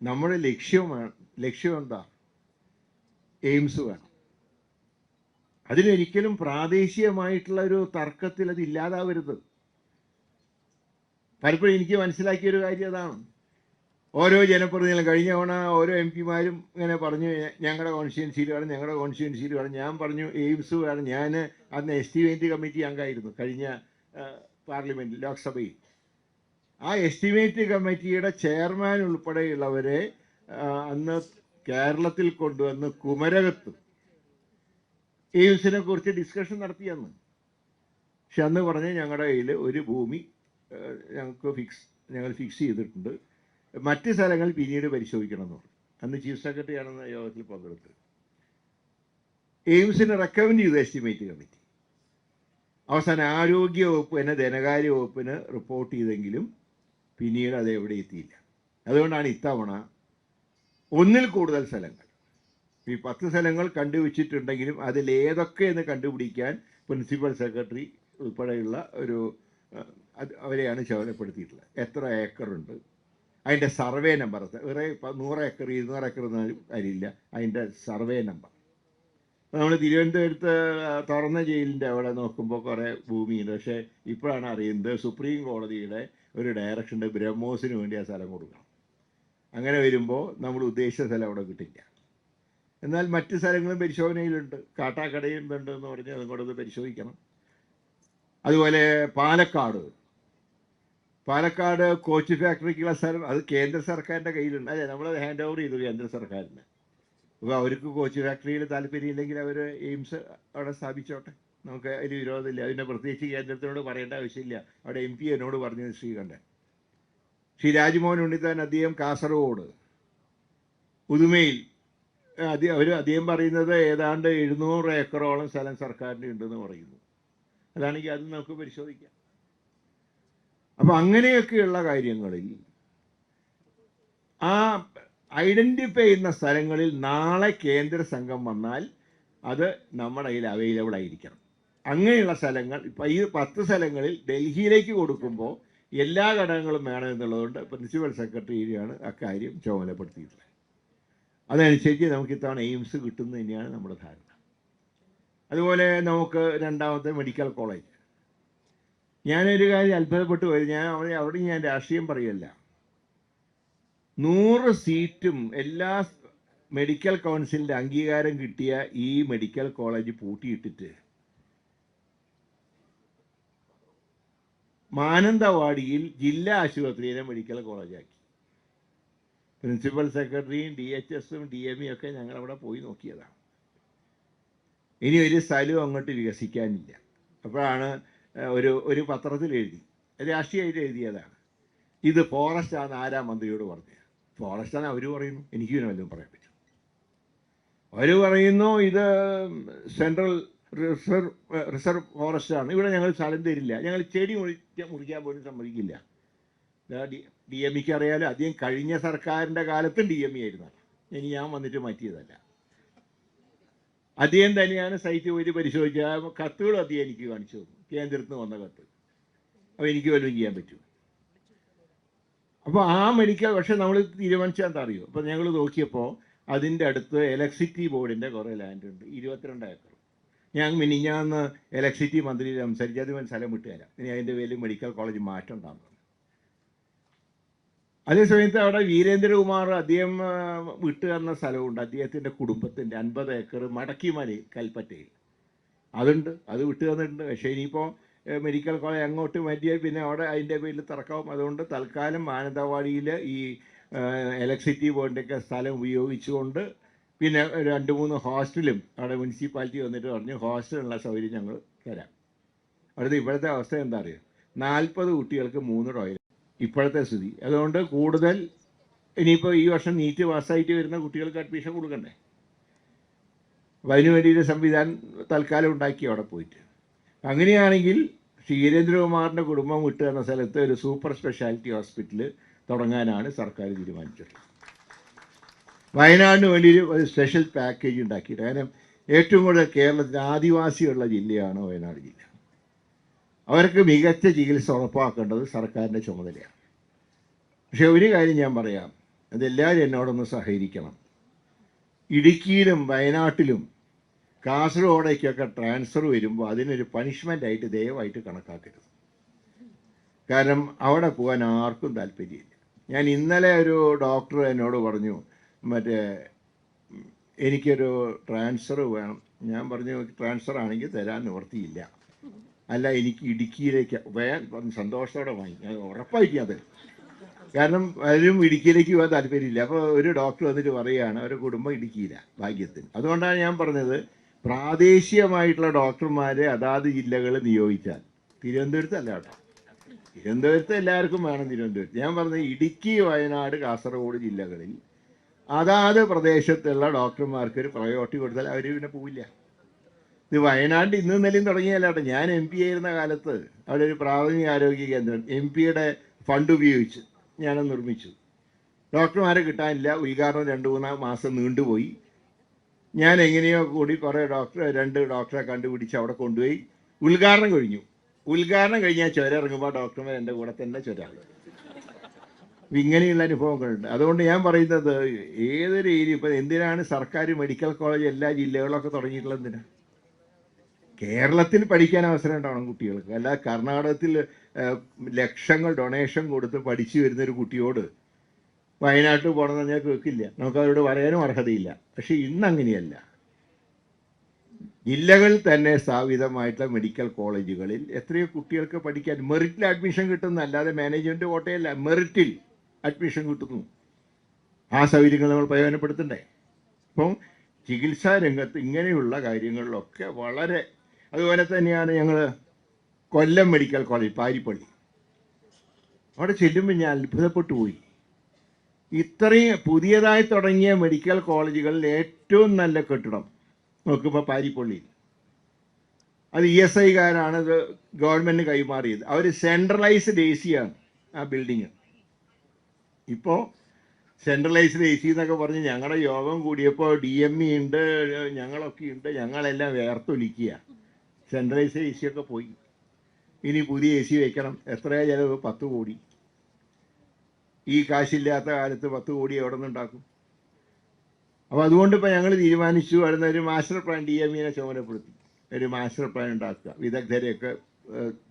നമ്മുടെ ലക്ഷ്യം എന്താ? എയിംസ് വേണം. അതിലൊരിക്കലും പ്രാദേശികമായിട്ടുള്ള ഒരു തർക്കത്തിൽ അത് ഇല്ലാതാവരുത്. പലപ്പോഴും എനിക്ക് മനസ്സിലാക്കിയൊരു കാര്യം അതാണ്. ഓരോ ജനപ്രതിനിധികളും കഴിഞ്ഞ തവണ ഓരോ MP-മാരും ഇങ്ങനെ പറഞ്ഞു, ഞങ്ങളുടെ കോൺസ്റ്റിറ്റ്യുവൻസിയിൽ വേണം, ഞങ്ങളുടെ കോൺസ്റ്റിറ്റ്യുവൻസിയിൽ വേണം. ഞാൻ പറഞ്ഞു എയിംസ് വേണം. ഞാൻ അന്ന് എസ്റ്റിമേറ്റ് കമ്മിറ്റി അംഗമായിരുന്നു കഴിഞ്ഞ പാർലമെൻറ്റിൽ, ലോക്സഭയിൽ. ആ എസ്റ്റിമേറ്റ് കമ്മിറ്റിയുടെ ചെയർമാൻ ഉൾപ്പെടെയുള്ളവരെ അന്ന് കേരളത്തിൽ കൊണ്ടുവന്ന് കുമരകത്ത് എയിംസിനെ കുറിച്ച് ഡിസ്കഷൻ നടത്തിയെന്ന്. പക്ഷെ അന്ന് പറഞ്ഞ് ഞങ്ങളുടെ കയ്യിൽ ഒരു ഭൂമി ഞങ്ങൾ ഫിക്സ് ചെയ്തിട്ടുണ്ട്, മറ്റ് സ്ഥലങ്ങൾ പിന്നീട് പരിശോധിക്കണം എന്ന് പറഞ്ഞു. അന്ന് ചീഫ് സെക്രട്ടറി ആണെന്ന് യോഗത്തിൽ പങ്കെടുത്ത് എയിംസിന് റെക്കമെൻഡ് ചെയ്തു എസ്റ്റിമേറ്റ് കമ്മിറ്റി. അവസാനം ആരോഗ്യ വകുപ്പിന് ധനകാര്യ വകുപ്പിന് റിപ്പോർട്ട് ചെയ്തെങ്കിലും പിന്നീട് അത് എവിടെ എത്തിയില്ല. അതുകൊണ്ടാണ് ഇത്തവണ 1ൽ കൂടുതൽ സ്ഥലങ്ങൾ, ഈ 10 സ്ഥലങ്ങൾ കണ്ടുവച്ചിട്ടുണ്ടെങ്കിലും അതിലേതൊക്കെ എന്ന് കണ്ടുപിടിക്കാൻ പ്രിൻസിപ്പൽ സെക്രട്ടറി ഉൾപ്പെടെയുള്ള അവരെയാണ് ചുമതലപ്പെടുത്തിയിട്ടുള്ളത്. എത്ര ഏക്കറുണ്ട്, അതിൻ്റെ സർവേ നമ്പർ, വേറെ 100 ഏക്കർ 200 ഏക്കർ എന്നാലും കാര്യമില്ല, അതിൻ്റെ സർവേ നമ്പർ. നമ്മൾ തിരുവനന്തപുരത്ത് തുറന്ന ജയിലിൻ്റെ അവിടെ നോക്കുമ്പോൾ കുറേ ഭൂമിയുണ്ട്. പക്ഷേ ഇപ്പോഴാണ് അറിയുന്നത് സുപ്രീം കോടതിയുടെ ഒരു ഡയറക്ഷൻ്റെ ബ്രഹ്മോസിന് വേണ്ടി ആ സ്ഥലം കൊടുക്കണം. അങ്ങനെ വരുമ്പോൾ നമ്മൾ ഉദ്ദേശിച്ച സ്ഥലം അവിടെ കിട്ടില്ല. എന്നാൽ മറ്റ് സ്ഥലങ്ങളും പരിശോധനയിലുണ്ട്. കാട്ടാക്കടയും ഉണ്ടെന്ന് പറഞ്ഞ് അതും കൂടെ ഒന്ന് പരിശോധിക്കണം. അതുപോലെ പാലക്കാട് കോച്ച് ഫാക്ടറിക്കുള്ള സ്ഥലം അത് കേന്ദ്ര സർക്കാരിൻ്റെ കയ്യിലുണ്ട്. അല്ലേ, നമ്മളത് ഹാൻഡ് ഓവർ ചെയ്തു കേന്ദ്ര സർക്കാരിന്. അപ്പോൾ അവർക്ക് കോച്ച് ഫാക്ടറിയിൽ താല്പര്യമില്ലെങ്കിൽ അവർ എയിംസ് അവിടെ സ്ഥാപിച്ചോട്ടെ, നമുക്ക് അതിൽ വിരോധമില്ല. അതിനെ പ്രത്യേകിച്ച് കേന്ദ്രത്തിനോട് പറയേണ്ട ആവശ്യമില്ല. അവിടെ MP എന്നോട് പറഞ്ഞു, ശ്രീ രാജ്മോഹൻ ഉണ്ണിത്താൻ, അദ്ദേഹം കാസർഗോഡ് പുതുമയിൽ അദ്ദേഹം പറയുന്നത് ഏതാണ്ട് 700 ഏക്കറോളം സ്ഥലം സർക്കാരിൻ്റെ ഉണ്ടെന്ന് പറയുന്നു. അതാണെങ്കിൽ അത് നമുക്ക് പരിശോധിക്കാം. അപ്പം അങ്ങനെയൊക്കെയുള്ള കാര്യങ്ങളിൽ ആ ഐഡൻറ്റിഫൈ ചെയ്യുന്ന സ്ഥലങ്ങളിൽ നാളെ കേന്ദ്ര സംഘം വന്നാൽ അത് നമ്മുടെ കയ്യിൽ അവൈലബിൾ ആയിരിക്കണം. അങ്ങനെയുള്ള സ്ഥലങ്ങൾ ഇപ്പം ഈ 10 സ്ഥലങ്ങളിൽ ഡൽഹിയിലേക്ക് കൊടുക്കുമ്പോൾ എല്ലാ ഘടകങ്ങളും വേണം എന്നുള്ളതുകൊണ്ട് പ്രിൻസിപ്പൽ സെക്രട്ടറിയാണ് അക്കാര്യം ചുമതലപ്പെടുത്തിയിട്ടുള്ളത്. അതനുസരിച്ച് നമുക്ക് ഇത്തവണ എയിംസ് കിട്ടുന്നത് തന്നെയാണ് നമ്മുടെ ധാരണ. അതുപോലെ നമുക്ക് രണ്ടാമത്തെ മെഡിക്കൽ കോളേജ്. ഞാനൊരു കാര്യം അത്ഭുതപ്പെട്ടു പോയി. അവിടെ ഞാൻ രാഷ്ട്രീയം പറയല്ല. 100 സീറ്റും എല്ലാ മെഡിക്കൽ കൗൺസിലിൻ്റെ അംഗീകാരം കിട്ടിയ ഈ മെഡിക്കൽ കോളേജ് പൂട്ടിയിട്ടിട്ട് മാനന്തവാടിയിൽ ജില്ലാ ആശുപത്രിയിലെ മെഡിക്കൽ കോളേജാക്കി. പ്രിൻസിപ്പൽ സെക്രട്ടറിയും DHSും DME ഒക്കെ ഞങ്ങളവിടെ പോയി നോക്കിയതാണ്. ഇനി ഒരു സ്ഥലവും അങ്ങോട്ട് വികസിക്കാനില്ല. അപ്പോഴാണ് ഒരു പത്രത്തിൽ എഴുതി, രാഷ്ട്രീയമായിട്ട് എഴുതിയതാണ്, ഇത് ഫോറസ്റ്റ് ആണെന്ന് ആരാ മന്ത്രിയോട് പറഞ്ഞത്. ഫോറസ്റ്റ് ആണ് അവർ പറയുന്നു, എനിക്ക് പിന്നെ വല്ലതും പറയാൻ പറ്റും. അവർ പറയുന്നു ഇത് സെൻട്രൽ റിസർവ് ഫോറസ്റ്റ് ആണ്, ഇവിടെ ഞങ്ങൾ സ്ഥലം തരില്ല, ഞങ്ങൾ ചെടി മുറിക്കാൻ പോലും സമ്മതിക്കില്ല. DMEക്ക് അറിയാലോ, അധികം കഴിഞ്ഞ സർക്കാരിൻ്റെ കാലത്തും DME ആയിരുന്നതാണ്, ഇനി ഞാൻ വന്നിട്ട് മാറ്റിയതല്ല. അദ്ദേഹം തന്നെയാണ് സൈറ്റ് പോയിട്ട് പരിശോധിച്ച കത്തുകളും അദ്ദേഹം എനിക്ക് കാണിച്ചു തന്നു, കേന്ദ്രത്തിൽ നിന്ന് വന്ന കത്ത്. അപ്പോൾ എനിക്ക് വല്ലതും ചെയ്യാൻ പറ്റും. അപ്പോൾ ആ മെഡിക്കൽ, പക്ഷേ നമ്മൾ തീരുമാനിച്ചാൽ എന്താ അറിയോ, അപ്പോൾ ഞങ്ങൾ നോക്കിയപ്പോൾ അതിൻ്റെ അടുത്ത് ഇലക്ട്രിസിറ്റി ബോർഡിൻ്റെ കുറേ ലാൻഡ് ഉണ്ട്, 22 ഏക്കർ. മിനിഞ്ഞാന്ന് ഇലക്ട്രിസിറ്റി മന്ത്രി സംസാരിച്ച് അത് സ്ഥലം വിട്ടുതരാം, ഇനി അതിൻ്റെ പേരിൽ മെഡിക്കൽ കോളേജ് മാറ്റം ഉണ്ടാകും. അതേസമയത്ത് അവിടെ വീരേന്ദ്രകുമാർ അദ്ദേഹം വിട്ടുതരുന്ന സ്ഥലമുണ്ട്, അദ്ദേഹത്തിൻ്റെ കുടുംബത്തിൻ്റെ 50 ഏക്കർ മടക്കിമലയിൽ കൽപ്പറ്റയിൽ അതുണ്ട്, അത് വിട്ടു തന്നിട്ടുണ്ട്. പക്ഷേ ഇനിയിപ്പോൾ മെഡിക്കൽ കോളേജ് അങ്ങോട്ട് മാറ്റിയാൽ പിന്നെ അവിടെ അതിൻ്റെ പേരിൽ തർക്കവും. അതുകൊണ്ട് തൽക്കാലം മാനന്തവാടിയിൽ ഈ ഇലക്ട്രിസിറ്റി ബോർഡിൻ്റെയൊക്കെ സ്ഥലം ഉപയോഗിച്ചുകൊണ്ട് പിന്നെ 2-3 ഹോസ്റ്റലും അവിടെ മുനിസിപ്പാലിറ്റി വന്നിട്ട് പറഞ്ഞു ഹോസ്റ്റലുള്ള സൗകര്യം ഞങ്ങൾ തരാം. അവിടുത്തെ ഇപ്പോഴത്തെ അവസ്ഥ എന്താ അറിയുക, 40 കുട്ടികൾക്ക് 3 ടോയ്ലറ്റ് ഇപ്പോഴത്തെ സ്ഥിതി. അതുകൊണ്ട് കൂടുതൽ ഇനിയിപ്പോൾ ഈ വർഷം നീറ്റ് പാസ്സായിട്ട് വരുന്ന കുട്ടികൾക്ക് അഡ്മിഷൻ കൊടുക്കണ്ടേ, അപ്പം അതിനു വേണ്ടിയിട്ട് സംവിധാനം തൽക്കാലം ഉണ്ടാക്കി അവിടെ പോയിട്ട്. അങ്ങനെയാണെങ്കിൽ വീരേന്ദ്രകുമാറിൻ്റെ കുടുംബം വിട്ടുതന്ന സ്ഥലത്ത് ഒരു സൂപ്പർ സ്പെഷ്യാലിറ്റി ഹോസ്പിറ്റൽ തുടങ്ങാനാണ് സർക്കാർ തീരുമാനിച്ചത്. വയനാടിന് വേണ്ടി ഒരു സ്പെഷ്യൽ പാക്കേജ് ഉണ്ടാക്കിയിട്ട്, കാരണം ഏറ്റവും കൂടുതൽ കേരളത്തിൽ ആദിവാസിയുള്ള ജില്ലയാണ് വയനാട് ജില്ല. അവർക്ക് മികച്ച ചികിത്സ ഉറപ്പാക്കേണ്ടത് സർക്കാരിൻ്റെ ചുമതലയാണ്. പക്ഷേ ഒരു കാര്യം ഞാൻ പറയാം, അതെല്ലാവരും എന്നോടൊന്ന് സഹകരിക്കണം. ഇടുക്കിയിലും വയനാട്ടിലും കാസർഗോഡേക്കൊക്കെ ട്രാൻസ്ഫർ വരുമ്പോൾ അതിനൊരു പണിഷ്മെൻ്റായിട്ട് ദയവായിട്ട് കണക്കാക്കരുത്. കാരണം അവിടെ പോകാൻ ആർക്കും താല്പര്യമില്ല. ഞാൻ ഇന്നലെ ഒരു ഡോക്ടർ എന്നോട് പറഞ്ഞു, എനിക്കൊരു ട്രാൻസ്ഫർ വേണം. ഞാൻ പറഞ്ഞു ട്രാൻസ്ഫർ ആണെങ്കിൽ തരാൻ നിവർത്തിയില്ല, അല്ല എനിക്ക് ഇടുക്കിയിലേക്ക് സന്തോഷത്തോടെ വാങ്ങി, ഞാൻ ഉറപ്പായിട്ട് അത്. കാരണം പലരും ഇടുക്കിയിലേക്ക് പോകാൻ താല്പര്യമില്ല. അപ്പോൾ ഒരു ഡോക്ടർ വന്നിട്ട് പറയുകയാണ് അവരുടെ കുടുംബം ഇടുക്കിയിലാണ് ഭാഗ്യത്തിന്. അതുകൊണ്ടാണ് ഞാൻ പറഞ്ഞത് പ്രാദേശികമായിട്ടുള്ള ഡോക്ടർമാരെ അതാത് ജില്ലകൾ നിയോഗിച്ചാൽ, തിരുവനന്തപുരത്തല്ല കേട്ടോ, തിരുവനന്തപുരത്ത് എല്ലാവർക്കും വേണം തിരുവനന്തപുരത്ത്. ഞാൻ പറഞ്ഞത് ഇടുക്കി, വയനാട്, കാസർഗോഡ് ജില്ലകളിൽ അതാത് പ്രദേശത്തുള്ള ഡോക്ടർമാർക്ക് ഒരു പ്രയോറിറ്റി കൊടുത്താൽ അവർ പിന്നെ പോവില്ല. ഇത് വയനാട് ഇന്നും ഇന്നലെയും തുടങ്ങിയല്ല കേട്ടോ. ഞാൻ MP ആയിരുന്ന കാലത്ത് അവിടെ ഒരു പ്രാഥമിക ആരോഗ്യ കേന്ദ്രം MP-യുടെ ഫണ്ട് ഉപയോഗിച്ച് ഞാനത് നിർമ്മിച്ചു. ഡോക്ടർമാരെ കിട്ടാനില്ല, ഉദ്ഘാടനം 2-3 മാസം നീണ്ടുപോയി. ഞാൻ എങ്ങനെയോ കൂടി കുറേ 2 ഡോക്ടറെ കണ്ടുപിടിച്ച് അവിടെ കൊണ്ടുപോയി. ഉദ്ഘാടനം കഴിഞ്ഞാൽ ചുരമിറങ്ങുമ്പോൾ ഡോക്ടർമാർ എൻ്റെ കൂടെ തന്നെ ചുരാണ്. ഇങ്ങനെയുള്ള അനുഭവങ്ങളുണ്ട്. അതുകൊണ്ട് ഞാൻ പറയുന്നത് ഏതൊരു ഏരിയ, ഇപ്പം എന്തിനാണ് സർക്കാർ മെഡിക്കൽ കോളേജ് എല്ലാ ജില്ലകളിലൊക്കെ തുടങ്ങിയിട്ടുള്ളത്? എന്തിനാണ്? കേരളത്തിൽ പഠിക്കാൻ അവസരം ഉണ്ടാവണം കുട്ടികൾക്ക്. അല്ല കർണാടകത്തിൽ ലക്ഷങ്ങൾ ഡൊണേഷൻ കൊടുത്ത് പഠിച്ചു വരുന്നൊരു കുട്ടിയോട് വയനാട്ടിൽ പോകണമെന്ന് പറഞ്ഞാൽ കേൾക്കില്ല, നമുക്കവരോട് പറയാനും അർഹതയില്ല. പക്ഷെ ഇന്നങ്ങനെയല്ല. ജില്ലകളിൽ തന്നെ സ്ഥാപിതമായിട്ടുള്ള മെഡിക്കൽ കോളേജുകളിൽ എത്രയോ കുട്ടികൾക്ക് പഠിക്കാൻ മെറിറ്റിൽ അഡ്മിഷൻ കിട്ടുന്നു, അല്ലാതെ മാനേജ്മെൻറ്റ് കോട്ടയല്ല, മെറിറ്റിൽ അഡ്മിഷൻ കിട്ടുന്നു. ആ സൗകര്യങ്ങൾ നമ്മൾ പ്രയോജനപ്പെടുത്തണ്ടേ? അപ്പം ചികിത്സാ രംഗത്ത് ഇങ്ങനെയുള്ള കാര്യങ്ങളിലൊക്കെ വളരെ. അതുപോലെ തന്നെയാണ് ഞങ്ങൾ കൊല്ലം മെഡിക്കൽ കോളേജ് പാരിപ്പള്ളി, അവിടെ ചെല്ലുമ്പോൾ ഞാൻ അത്ഭുതപ്പെട്ടു പോയി. ഇത്രയും പുതിയതായി തുടങ്ങിയ മെഡിക്കൽ കോളേജുകളിൽ ഏറ്റവും നല്ല കെട്ടിടം നോക്കുമ്പോൾ പാരിപ്പള്ളിയിൽ. അത് ESIക്കാരാണ് ഇത് ഗവൺമെൻറ് കൈമാറിയത്. അവർ സെൻട്രലൈസ്ഡ് AC ആണ് ആ ബിൽഡിങ്. ഇപ്പോൾ സെൻട്രലൈസ്ഡ് AC എന്നൊക്കെ പറഞ്ഞ് ഞങ്ങളുടെ യോഗം കൂടിയപ്പോൾ DME ഉണ്ട്, ഞങ്ങളൊക്കെ ഉണ്ട്, ഞങ്ങളെല്ലാം വേർത്തൊലിക്കുക. സെൻട്രലൈസ്ഡ് AC ഒക്കെ പോയി. ഇനി പുതിയ AC വെക്കണം. എത്രയാണ് ചിലവ്? 10 കോടി. ഈ കാശില്ലാത്ത കാലത്ത് 10 കോടി എവിടെ നിന്നുണ്ടാക്കും? അപ്പോൾ അതുകൊണ്ട് ഇപ്പോൾ ഞങ്ങൾ തീരുമാനിച്ചു, അടുത്ത ഒരു മാസ്റ്റർ പ്ലാൻ DMEനെ ചുമതലപ്പെടുത്തി ഒരു മാസ്റ്റർ പ്ലാൻ ഉണ്ടാക്കുക. വിദഗ്ധരെയൊക്കെ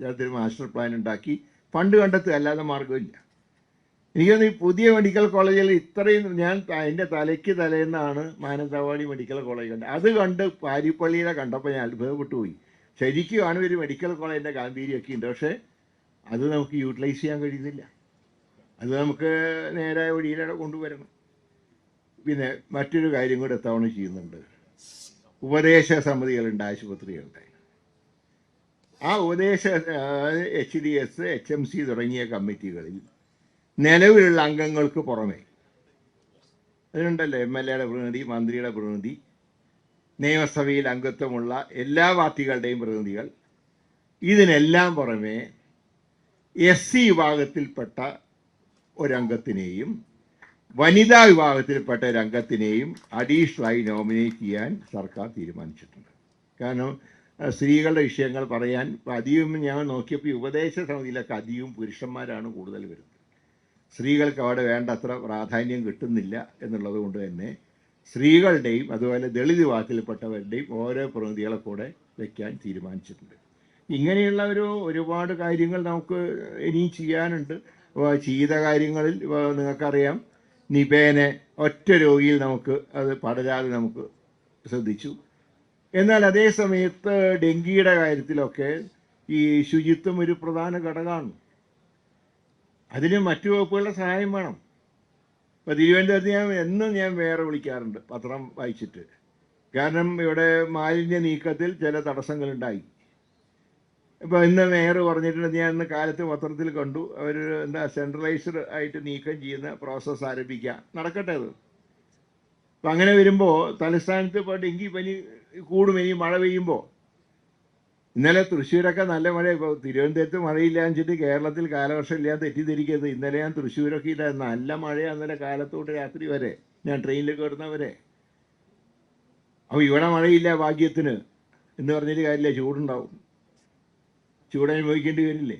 ചേർത്തൊരു മാസ്റ്റർ പ്ലാൻ ഉണ്ടാക്കി ഫണ്ട് കണ്ടെത്തുക, അല്ലാതെ മാർഗമില്ല. എനിക്കൊന്ന് ഈ പുതിയ മെഡിക്കൽ കോളേജുകൾ ഇത്രയും ഞാൻ അതിൻ്റെ തലയ്ക്ക് തലേന്നാണ് മാനന്തവാടി മെഡിക്കൽ കോളേജ് കണ്ടത്. അത് കണ്ട് പാരിപ്പള്ളിയിലെ കണ്ടപ്പോൾ ഞാൻ അത്ഭുതപ്പെട്ടു പോയി. ശരിക്കുമാണ് ഒരു മെഡിക്കൽ കോളേജിൻ്റെ ഗാംഭീര്യമൊക്കെ ഉണ്ട്, പക്ഷേ അത് നമുക്ക് യൂട്ടിലൈസ് ചെയ്യാൻ കഴിയുന്നില്ല. അത് നമുക്ക് നേരായ വഴിയിലൂടെ കൊണ്ടുവരണം. പിന്നെ മറ്റൊരു കാര്യം കൂടെ തവണ ചെയ്യുന്നുണ്ട്. ഉപദേശ സമിതികളുണ്ട് ആശുപത്രികളുടെ. ആ ഉപദേശ HDS, HMC തുടങ്ങിയ കമ്മിറ്റികളിൽ നിലവിലുള്ള അംഗങ്ങൾക്ക് പുറമെ അതിനുണ്ടല്ലോ MLAയുടെ പ്രതിനിധി, മന്ത്രിയുടെ പ്രതിനിധി, നിയമസഭയിൽ അംഗത്വമുള്ള എല്ലാ പാർട്ടികളുടെയും പ്രതിനിധികൾ. ഇതിനെല്ലാം പുറമെ SC വിഭാഗത്തിൽപ്പെട്ട ഒരംഗത്തിനെയും വനിതാ വിഭാഗത്തിൽപ്പെട്ട ഒരംഗത്തിനെയും അഡീഷണലായി നോമിനേറ്റ് ചെയ്യാൻ സർക്കാർ തീരുമാനിച്ചിട്ടുണ്ട്. കാരണം സ്ത്രീകളുടെ വിഷയങ്ങൾ പറയാൻ അധികം ഞാൻ നോക്കിയപ്പോൾ ഈ ഉപദേശ സമിതിയിലൊക്കെ അധികവും പുരുഷന്മാരാണ് കൂടുതൽ വരുന്നത്. സ്ത്രീകൾക്ക് അവിടെ വേണ്ടത്ര പ്രാധാന്യം കിട്ടുന്നില്ല എന്നുള്ളത് കൊണ്ട് തന്നെ സ്ത്രീകളുടെയും അതുപോലെ ദളിത് വിഭാഗത്തിൽപ്പെട്ടവരുടെയും ഓരോ പ്രതിനിധികളെ കൂടെ വയ്ക്കാൻ തീരുമാനിച്ചിട്ടുണ്ട്. ഇങ്ങനെയുള്ള ഒരുപാട് കാര്യങ്ങൾ നമുക്ക് ഇനിയും ചെയ്യാനുണ്ട്. ചെയ്ത കാര്യങ്ങളിൽ നിങ്ങൾക്കറിയാം, നിപേനെ ഒറ്റ രോഗിയിൽ നമുക്ക് അത് പടരാതെ നമുക്ക് ശ്രദ്ധിച്ചു. എന്നാൽ അതേ സമയത്ത് ഡെങ്കിയുടെ കാര്യത്തിലൊക്കെ ഈ ശുചിത്വം ഒരു പ്രധാന ഘടകമാണ്. അതിന് മറ്റു വകുപ്പുകളുടെ സഹായം വേണം. ഇപ്പോൾ തിരുവനന്തപുരത്ത് ഞാൻ വേറെ വിളിക്കാറുണ്ട് പത്രം വായിച്ചിട്ട്. കാരണം ഇവിടെ മാലിന്യ നീക്കത്തിൽ ചില തടസ്സങ്ങളുണ്ടായി. ഇപ്പോൾ ഇന്ന് മേയർ പറഞ്ഞിട്ടുണ്ട്, ഞാൻ ഇന്ന് കാലത്ത് പത്രത്തിൽ കണ്ടു, അവർ സെൻട്രലൈസ്ഡ് ആയിട്ട് നീക്കം ചെയ്യുന്ന പ്രോസസ്സ് ആരംഭിക്കുക. നടക്കട്ടെ അത്. അപ്പം അങ്ങനെ വരുമ്പോൾ തലസ്ഥാനത്ത് ഇപ്പോൾ ഡെങ്കി പനി കൂടും ഇനി മഴ പെയ്യുമ്പോൾ. ഇന്നലെ തൃശ്ശൂരൊക്കെ നല്ല മഴ. ഇപ്പോൾ തിരുവനന്തപുരത്ത് മഴയില്ലാന്ന് വെച്ചിട്ട് കേരളത്തിൽ കാലവർഷം ഇല്ലാതെ തെറ്റിദ്ധരിക്കരുത്. ഇന്നലെ ഞാൻ തൃശ്ശൂരൊക്കെ ഇല്ല, നല്ല മഴയാണ് ഇന്നലെ കാലത്തോട്ട് രാത്രി വരെ, ഞാൻ ട്രെയിനിൽ കയറുന്നവരെ. അപ്പോൾ ഇവിടെ മഴയില്ല ഭാഗ്യത്തിന് എന്ന് പറഞ്ഞിട്ട് കാര്യമില്ല, ചൂടുണ്ടാവും. ചൂടനുഭവിക്കേണ്ടി വരില്ലേ?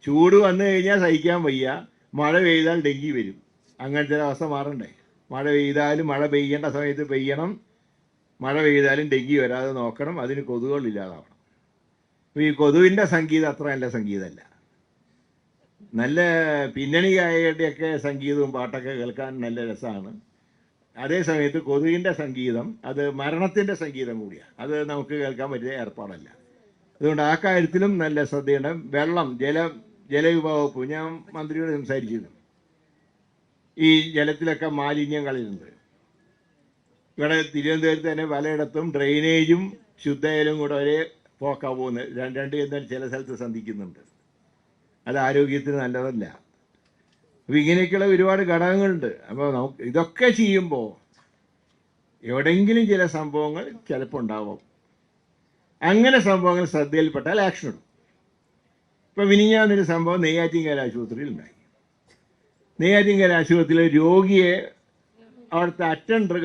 ചൂട് വന്നു കഴിഞ്ഞാൽ സഹിക്കാൻ വയ്യ, മഴ പെയ്താൽ ഡെങ്കി വരും. അങ്ങനത്തെ ഒരു അവസ്ഥ മാറണ്ടേ? മഴ പെയ്താലും മഴ പെയ്യേണ്ട സമയത്ത് പെയ്യണം, മഴ പെയ്താലും ഡെങ്കി വരാതെ നോക്കണം, അതിന് കൊതുകുകളില്ലാതാവണം. അപ്പോൾ ഈ കൊതുവിൻ്റെ സംഗീതം അത്ര നല്ല സംഗീതമല്ല. നല്ല പിന്നണി ഗായകരുടെയൊക്കെ സംഗീതവും പാട്ടൊക്കെ കേൾക്കാൻ നല്ല രസമാണ്. അതേ സമയത്ത് കൊതുകിൻ്റെ സംഗീതം അത് മരണത്തിൻ്റെ സംഗീതം കൂടിയാണ്. അത് നമുക്ക് കേൾക്കാൻ പറ്റിയ ഏർപ്പാടല്ല. അതുകൊണ്ട് ആ കാര്യത്തിലും നല്ല ശ്രദ്ധയുണ്ട്. വെള്ളം, ജലവിഭവ വകുപ്പ്, ഞാൻ മന്ത്രിയോട് സംസാരിച്ചിരുന്നു. ഈ ജലത്തിലൊക്കെ മാലിന്യം കളയുന്നുണ്ട്. ഇവിടെ തിരുവനന്തപുരത്ത് തന്നെ പലയിടത്തും ഡ്രെയിനേജും ശുദ്ധജലവും കൂടെ ഒരേ പോക്കാൻ പോകുന്നത്, രണ്ട് ചില സ്ഥലത്ത് സന്ധിക്കുന്നുണ്ട്. അത് ആരോഗ്യത്തിന് നല്ലതല്ല. അപ്പോൾ ഇങ്ങനെയൊക്കെയുള്ള ഒരുപാട് ഘടകങ്ങളുണ്ട്. അപ്പോൾ നമുക്ക് ഇതൊക്കെ ചെയ്യുമ്പോൾ എവിടെയെങ്കിലും ചില സംഭവങ്ങൾ ചിലപ്പോൾ ഉണ്ടാവും. അങ്ങനെ സംഭവങ്ങൾ ശ്രദ്ധയിൽപ്പെട്ടാൽ ആക്ഷൻ എടുക്കും. ഇപ്പോൾ മിനിഞ്ഞാന്നൊരു സംഭവം നെയ്യാറ്റിൻകര ആശുപത്രിയിൽ ഉണ്ടായി. നെയ്യാറ്റിൻകര ആശുപത്രിയിലെ രോഗിയെ അവിടുത്തെ അറ്റൻഡർ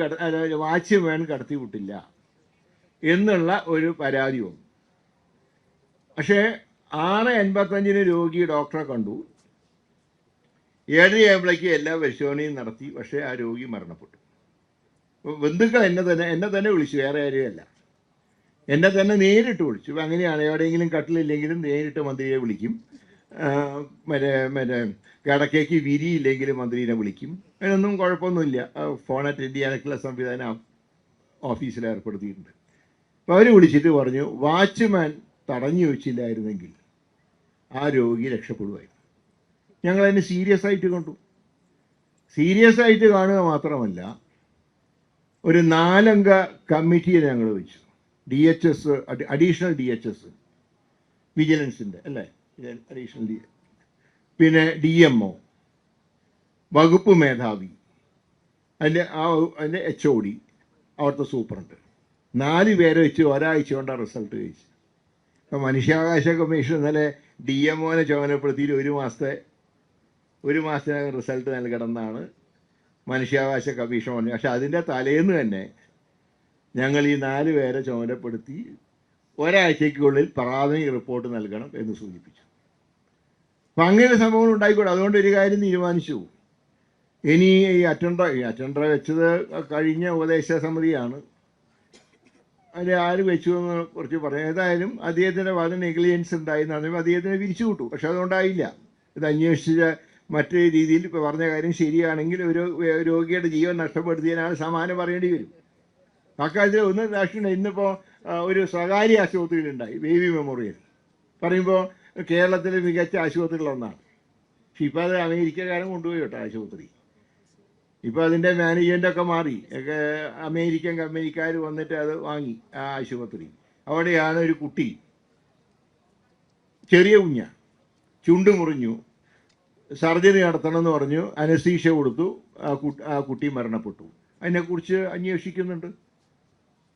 വാച്ച്മാൻ കടത്തി വിട്ടില്ല എന്നുള്ള ഒരു പരാതി വന്നു. പക്ഷേ 6:55 രോഗി ഡോക്ടറെ കണ്ടു. 7:00 എല്ലാ പരിശോധനയും നടത്തി. പക്ഷേ ആ രോഗി മരണപ്പെട്ടു. ബന്ധുക്കൾ എന്നെ തന്നെ വിളിച്ചു, വേറെ ആരെയല്ല, എന്നെ തന്നെ നേരിട്ട് വിളിച്ചു. ഇപ്പം അങ്ങനെയാണ്, എവിടെയെങ്കിലും കട്ടിലില്ലെങ്കിലും നേരിട്ട് മന്ത്രിയെ വിളിക്കും. മറ്റേ കിടക്കേക്ക് വിരിയില്ലെങ്കിലും മന്ത്രിയെ വിളിക്കും. അതിനൊന്നും കുഴപ്പമൊന്നുമില്ല. ഫോൺ അറ്റൻഡ് ചെയ്യാനൊക്കെയുള്ള സംവിധാനം ഓഫീസിൽ ഏർപ്പെടുത്തിയിട്ടുണ്ട്. അപ്പോൾ അവർ വിളിച്ചിട്ട് പറഞ്ഞു, വാച്ച്മാൻ തടഞ്ഞു വെച്ചില്ലായിരുന്നെങ്കിൽ ആ രോഗി രക്ഷപ്പെടുമായിരുന്നു. ഞങ്ങളതിനെ സീരിയസ് ആയിട്ട് കണ്ടു. സീരിയസ് ആയിട്ട് കാണുക മാത്രമല്ല, ഒരു 4 അംഗ കമ്മിറ്റിയെ ഞങ്ങൾ വെച്ചു. DHS, അഡീഷണൽ DHS, വിജിലൻസിൻ്റെ അല്ലേ, അഡീഷണൽ പിന്നെ DMO, വകുപ്പ് മേധാവി, അതിൻ്റെ HOD, അവിടുത്തെ സൂപ്രണ്ട്, 4 പേരെ വെച്ച് ഒരാഴ്ച കൊണ്ടാണ് റിസൾട്ട് കഴിച്ചു. ഇപ്പം മനുഷ്യാവകാശ കമ്മീഷൻ ഇന്നലെ DMOനെ ചുമതലപ്പെടുത്തിയിട്ട് ഒരു മാസത്തിനകം റിസൾട്ട് നൽകണമെന്നാണ് മനുഷ്യാവകാശ കമ്മീഷൻ പറഞ്ഞു. പക്ഷെ അതിൻ്റെ തലേന്ന് തന്നെ ഞങ്ങൾ ഈ 4 പേരെ ചുമതലപ്പെടുത്തി ഒരാഴ്ചയ്ക്കുള്ളിൽ പ്രാഥമിക റിപ്പോർട്ട് നൽകണം എന്ന് സൂചിപ്പിച്ചു. അപ്പം അങ്ങനെ സംഭവങ്ങൾ ഉണ്ടായിക്കോട്ടെ. അതുകൊണ്ട് ഒരു കാര്യം തീരുമാനിച്ചു. ഇനി ഈ അറ്റൻഡർ വെച്ചത് കഴിഞ്ഞ ഉപദേശ സമിതിയാണ്. അതിൽ ആര് വെച്ചു എന്ന് കുറിച്ച് പറഞ്ഞു. ഏതായാലും അദ്ദേഹത്തിൻ്റെ ഭാഗത്ത് നെഗ്ലിജൻസ് ഉണ്ടായെന്ന് പറയുമ്പോൾ അദ്ദേഹത്തിനെ പിരിച്ചു വിട്ടു. പക്ഷെ അതുകൊണ്ടായില്ല. ഇത് അന്വേഷിച്ച മറ്റു രീതിയിൽ ഇപ്പോൾ പറഞ്ഞ കാര്യം ശരിയാണെങ്കിൽ ഒരു രോഗിയുടെ ജീവൻ നഷ്ടപ്പെടുത്തിയതിനാണ് സമാനം പറയേണ്ടി വരും. അക്കാര്യത്തിൽ ഒന്ന് രാഷ്ട്രീയ ഇന്നിപ്പോൾ ഒരു സ്വകാര്യ ആശുപത്രിയിലുണ്ടായി, ബേബി മെമ്മോറിയൽ പറയുമ്പോൾ കേരളത്തിലെ മികച്ച ആശുപത്രികളൊന്നാണ്. പക്ഷെ ഇപ്പോൾ അത് അമേരിക്കക്കാരൻ കൊണ്ടുപോയി കേട്ടോ ആശുപത്രി. ഇപ്പോൾ അതിൻ്റെ മാനേജ്മെൻ്റൊക്കെ മാറി. അമേരിക്കൻ കമ്പനിക്കാർ വന്നിട്ട് അത് വാങ്ങി ആ ആശുപത്രി. അവിടെയാണ് ഒരു കുട്ടി, ചെറിയ കുഞ്ഞ, ചുണ്ട് മുറിഞ്ഞു, സർജറി നടത്തണമെന്ന് പറഞ്ഞു, അനസ്തീഷ്യ കൊടുത്തു, ആ കുട്ടി മരണപ്പെട്ടു. അതിനെക്കുറിച്ച് അന്വേഷിക്കുന്നുണ്ട്.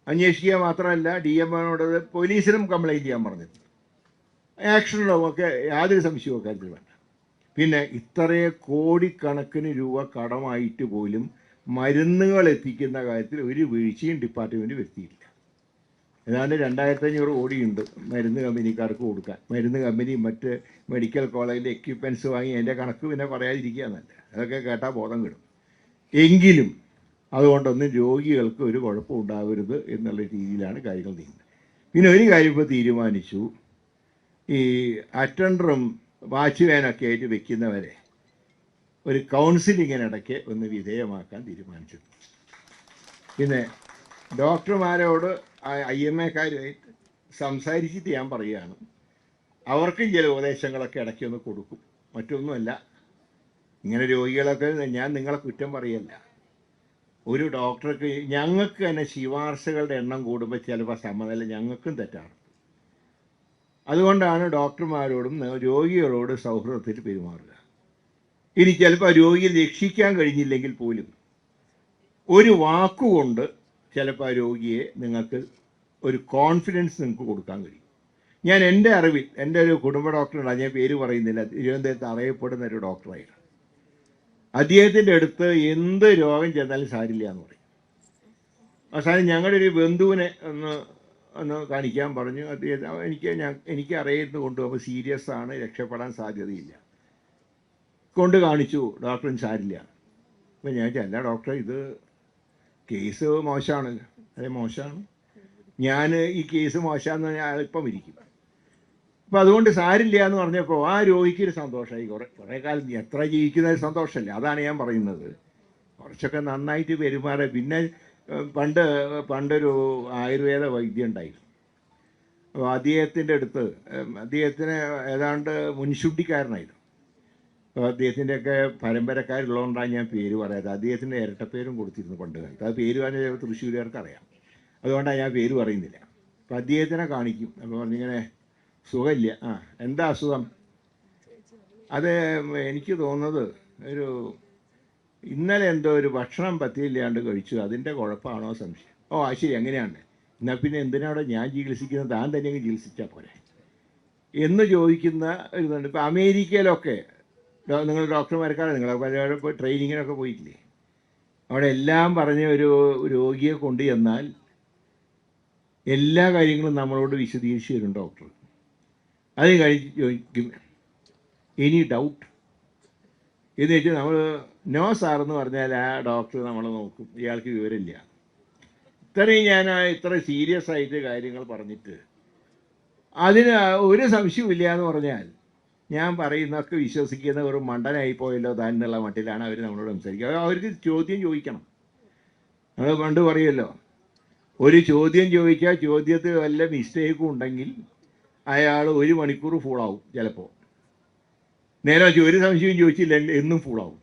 അന്വേഷിക്കുക മാത്രമല്ല DMOനോട് പോലീസിനും കംപ്ലൈൻറ്റ് ചെയ്യാൻ പറഞ്ഞിട്ടുണ്ട്. ആക്ഷനുണ്ടാവും ഒക്കെ, യാതൊരു സംശയവും കാര്യത്തിൽ വേണ്ട. പിന്നെ ഇത്രയേ കോടിക്കണക്കിന് രൂപ കടമായിട്ട് പോലും മരുന്നുകൾ എത്തിക്കുന്ന കാര്യത്തിൽ ഒരു വീഴ്ചയും ഡിപ്പാർട്ട്മെൻറ്റ് വരുത്തിയില്ല. ഏതാണ്ട് 2500 കോടിയുണ്ട് മരുന്ന് കമ്പനിക്കാർക്ക് കൊടുക്കാൻ. മരുന്ന് കമ്പനി മറ്റ് മെഡിക്കൽ കോളേജിലെ എക്യുപ്മെൻറ്റ്സ് വാങ്ങി അതിൻ്റെ കണക്ക് പിന്നെ പറയാതിരിക്കുക എന്നല്ല, അതൊക്കെ കേട്ടാൽ ബോധം കിടും. എങ്കിലും അതുകൊണ്ടൊന്നും രോഗികൾക്ക് ഒരു കുഴപ്പം ഉണ്ടാവരുത് എന്നുള്ള രീതിയിലാണ് കാര്യങ്ങൾ നീങ്ങുന്നത്. പിന്നെ ഒരു കാര്യം ഇപ്പോൾ തീരുമാനിച്ചു, ഈ അറ്റൻഡറും വാച്ച്മാനൊക്കെ ആയിട്ട് വെക്കുന്നവരെ ഒരു കൗൺസിലിങ്ങിനിടയ്ക്ക് ഒന്ന് വിധേയമാക്കാൻ തീരുമാനിച്ചു. പിന്നെ ഡോക്ടർമാരോട് IMAക്കാരുമായിട്ട് സംസാരിച്ചിട്ട് ഞാൻ പറയുകയാണ്, അവർക്കും ചില ഉപദേശങ്ങളൊക്കെ ഇടയ്ക്ക് ഒന്ന് കൊടുക്കും. മറ്റൊന്നുമല്ല, ഇങ്ങനെ രോഗികളൊക്കെ ഞാൻ നിങ്ങളെ കുറ്റം പറയല്ല. ഒരു ഡോക്ടർക്ക് ഞങ്ങൾക്ക് തന്നെ ശുപാർശകളുടെ എണ്ണം കൂടുമ്പോൾ ചിലപ്പോൾ സമ്മതമല്ല, ഞങ്ങൾക്കും തെറ്റാണ്. അതുകൊണ്ടാണ് ഡോക്ടർമാരോടും രോഗികളോട് സൗഹൃദത്തിൽ പെരുമാറുക. ഇനി ചിലപ്പോൾ രോഗിയെ രക്ഷിക്കാൻ കഴിഞ്ഞില്ലെങ്കിൽ പോലും ഒരു വാക്കുകൊണ്ട് ചിലപ്പോൾ ആ രോഗിയെ നിങ്ങൾക്ക് ഒരു കോൺഫിഡൻസ് നിങ്ങൾക്ക് കൊടുക്കാൻ കഴിയും. ഞാൻ എൻ്റെ അറിവിൽ എൻ്റെ ഒരു കുടുംബ ഡോക്ടറുണ്ട്, ഞാൻ പേര് പറയുന്നില്ല, തിരുവനന്തപുരത്ത് അറിയപ്പെടുന്ന ഒരു ഡോക്ടറായിരുന്നു. അദ്ദേഹത്തിൻ്റെ അടുത്ത് എന്ത് രോഗം ചെന്നാലും സാരില്ല എന്ന് പറയും. അവസാനം ഞങ്ങളുടെ ഒരു ബന്ധുവിനെ ഒന്ന് കാണിക്കാൻ പറഞ്ഞു. അദ്ദേഹം എനിക്ക് അറിയുന്നത് കൊണ്ടുപോകുമ്പോൾ സീരിയസ് ആണ്, രക്ഷപ്പെടാൻ സാധ്യതയില്ല. കൊണ്ട് കാണിച്ചു, ഡോക്ടറിന് സാരില്ല. അപ്പം ഞാൻ അല്ല ഡോക്ടർ, ഇത് കേസ് മോശമാണല്ലോ. അതെ മോശമാണ്, ഞാൻ ഈ കേസ് മോശമാണെന്ന് ഞാൻ ഇപ്പം ഇരിക്കും. അപ്പം അതുകൊണ്ട് സാരില്ല എന്ന് പറഞ്ഞപ്പോൾ ആ രോഗിക്കൊരു സന്തോഷമായി. കുറേ കാലം എത്ര ജീവിക്കുന്ന സന്തോഷമല്ലേ, അതാണ് ഞാൻ പറയുന്നത്. കുറച്ചൊക്കെ നന്നായിട്ട് പെരുമാറുക. പിന്നെ പണ്ടൊരു ആയുർവേദ വൈദ്യം ഉണ്ടായിരുന്നു. അപ്പോൾ അദ്ദേഹത്തിൻ്റെ അടുത്ത് അദ്ദേഹത്തിന് ഏതാണ്ട് മുൻശുദ്ധിക്കാരനായിരുന്നു. അപ്പോൾ അദ്ദേഹത്തിൻ്റെയൊക്കെ പരമ്പരക്കാരുള്ളതുകൊണ്ടാണ് ഞാൻ പേര് പറയാതെ. അദ്ദേഹത്തിൻ്റെ ഇരട്ടപ്പേരും കൊടുത്തിരുന്നു പണ്ട് കാലത്ത്. അത് പേര് പറഞ്ഞാൽ തൃശ്ശൂരുകാർക്ക് അറിയാം, അതുകൊണ്ടാണ് ഞാൻ പേര് പറയുന്നില്ല. അപ്പോൾ അദ്ദേഹത്തിനെ കാണിക്കും. അപ്പോൾ പറഞ്ഞിങ്ങനെ സുഖമില്ല. എന്താ അസുഖം? അത് എനിക്ക് തോന്നുന്നത് ഒരു ഇന്നലെ എന്തോ ഒരു ഭക്ഷണം പറ്റിയില്ലാണ്ട് കഴിച്ചു, അതിൻ്റെ കുഴപ്പമാണോ സംശയം. ശരി, അങ്ങനെയാണ്. എന്നാൽ പിന്നെ എന്തിനാണ് ഞാൻ ചികിത്സിക്കുന്നത്, താൻ തന്നെ ചികിത്സിച്ചാൽ പോരെ എന്ന് ചോദിക്കുന്ന ഒരു ഇതുണ്ട്. ഇപ്പോൾ അമേരിക്കയിലൊക്കെ നിങ്ങൾ ഡോക്ടർമാർക്കാണ്, നിങ്ങൾ പല ട്രെയിനിങ്ങിനൊക്കെ പോയിട്ടില്ലേ, അവിടെ എല്ലാം പറഞ്ഞ ഒരു രോഗിയെ കൊണ്ട് ചെന്നാൽ എല്ലാ കാര്യങ്ങളും നമ്മളോട് വിശദീകരിച്ച് തരും ഡോക്ടർ. അത് കഴിഞ്ഞ് ചോദിക്കും എനി ഡൗട്ട് എന്ന് വെച്ചാൽ നമ്മൾ നോ സാറെന്ന് പറഞ്ഞാൽ ആ ഡോക്ടർ നമ്മൾ നോക്കും, ഇയാൾക്ക് വിവരമില്ല. ഇത്രയും ഞാൻ ഇത്ര സീരിയസ് ആയിട്ട് കാര്യങ്ങൾ പറഞ്ഞിട്ട് അതിന് ഒരു സംശയമില്ല എന്ന് പറഞ്ഞാൽ ഞാൻ പറയുന്നതൊക്കെ വിശ്വസിക്കുന്ന ഒരു മണ്ടനായി പോയല്ലോ താൻ എന്നുള്ള മട്ടിലാണ് അവർ നമ്മളോട് സംസാരിക്കുക. അവർക്ക് ചോദ്യം ചോദിക്കണം. നമ്മൾ പണ്ട് പറയുമല്ലോ, ഒരു ചോദ്യം ചോദിച്ചാൽ ചോദ്യത്തിൽ വല്ല മിസ്റ്റേക്കും ഉണ്ടെങ്കിൽ അയാൾ 1 മണിക്കൂർ ഫുള്ളാവും ചിലപ്പോൾ. നേരെ ഒരു സംശയം ചോദിച്ചില്ലെങ്കിൽ എന്നും ഫുള്ളാവും.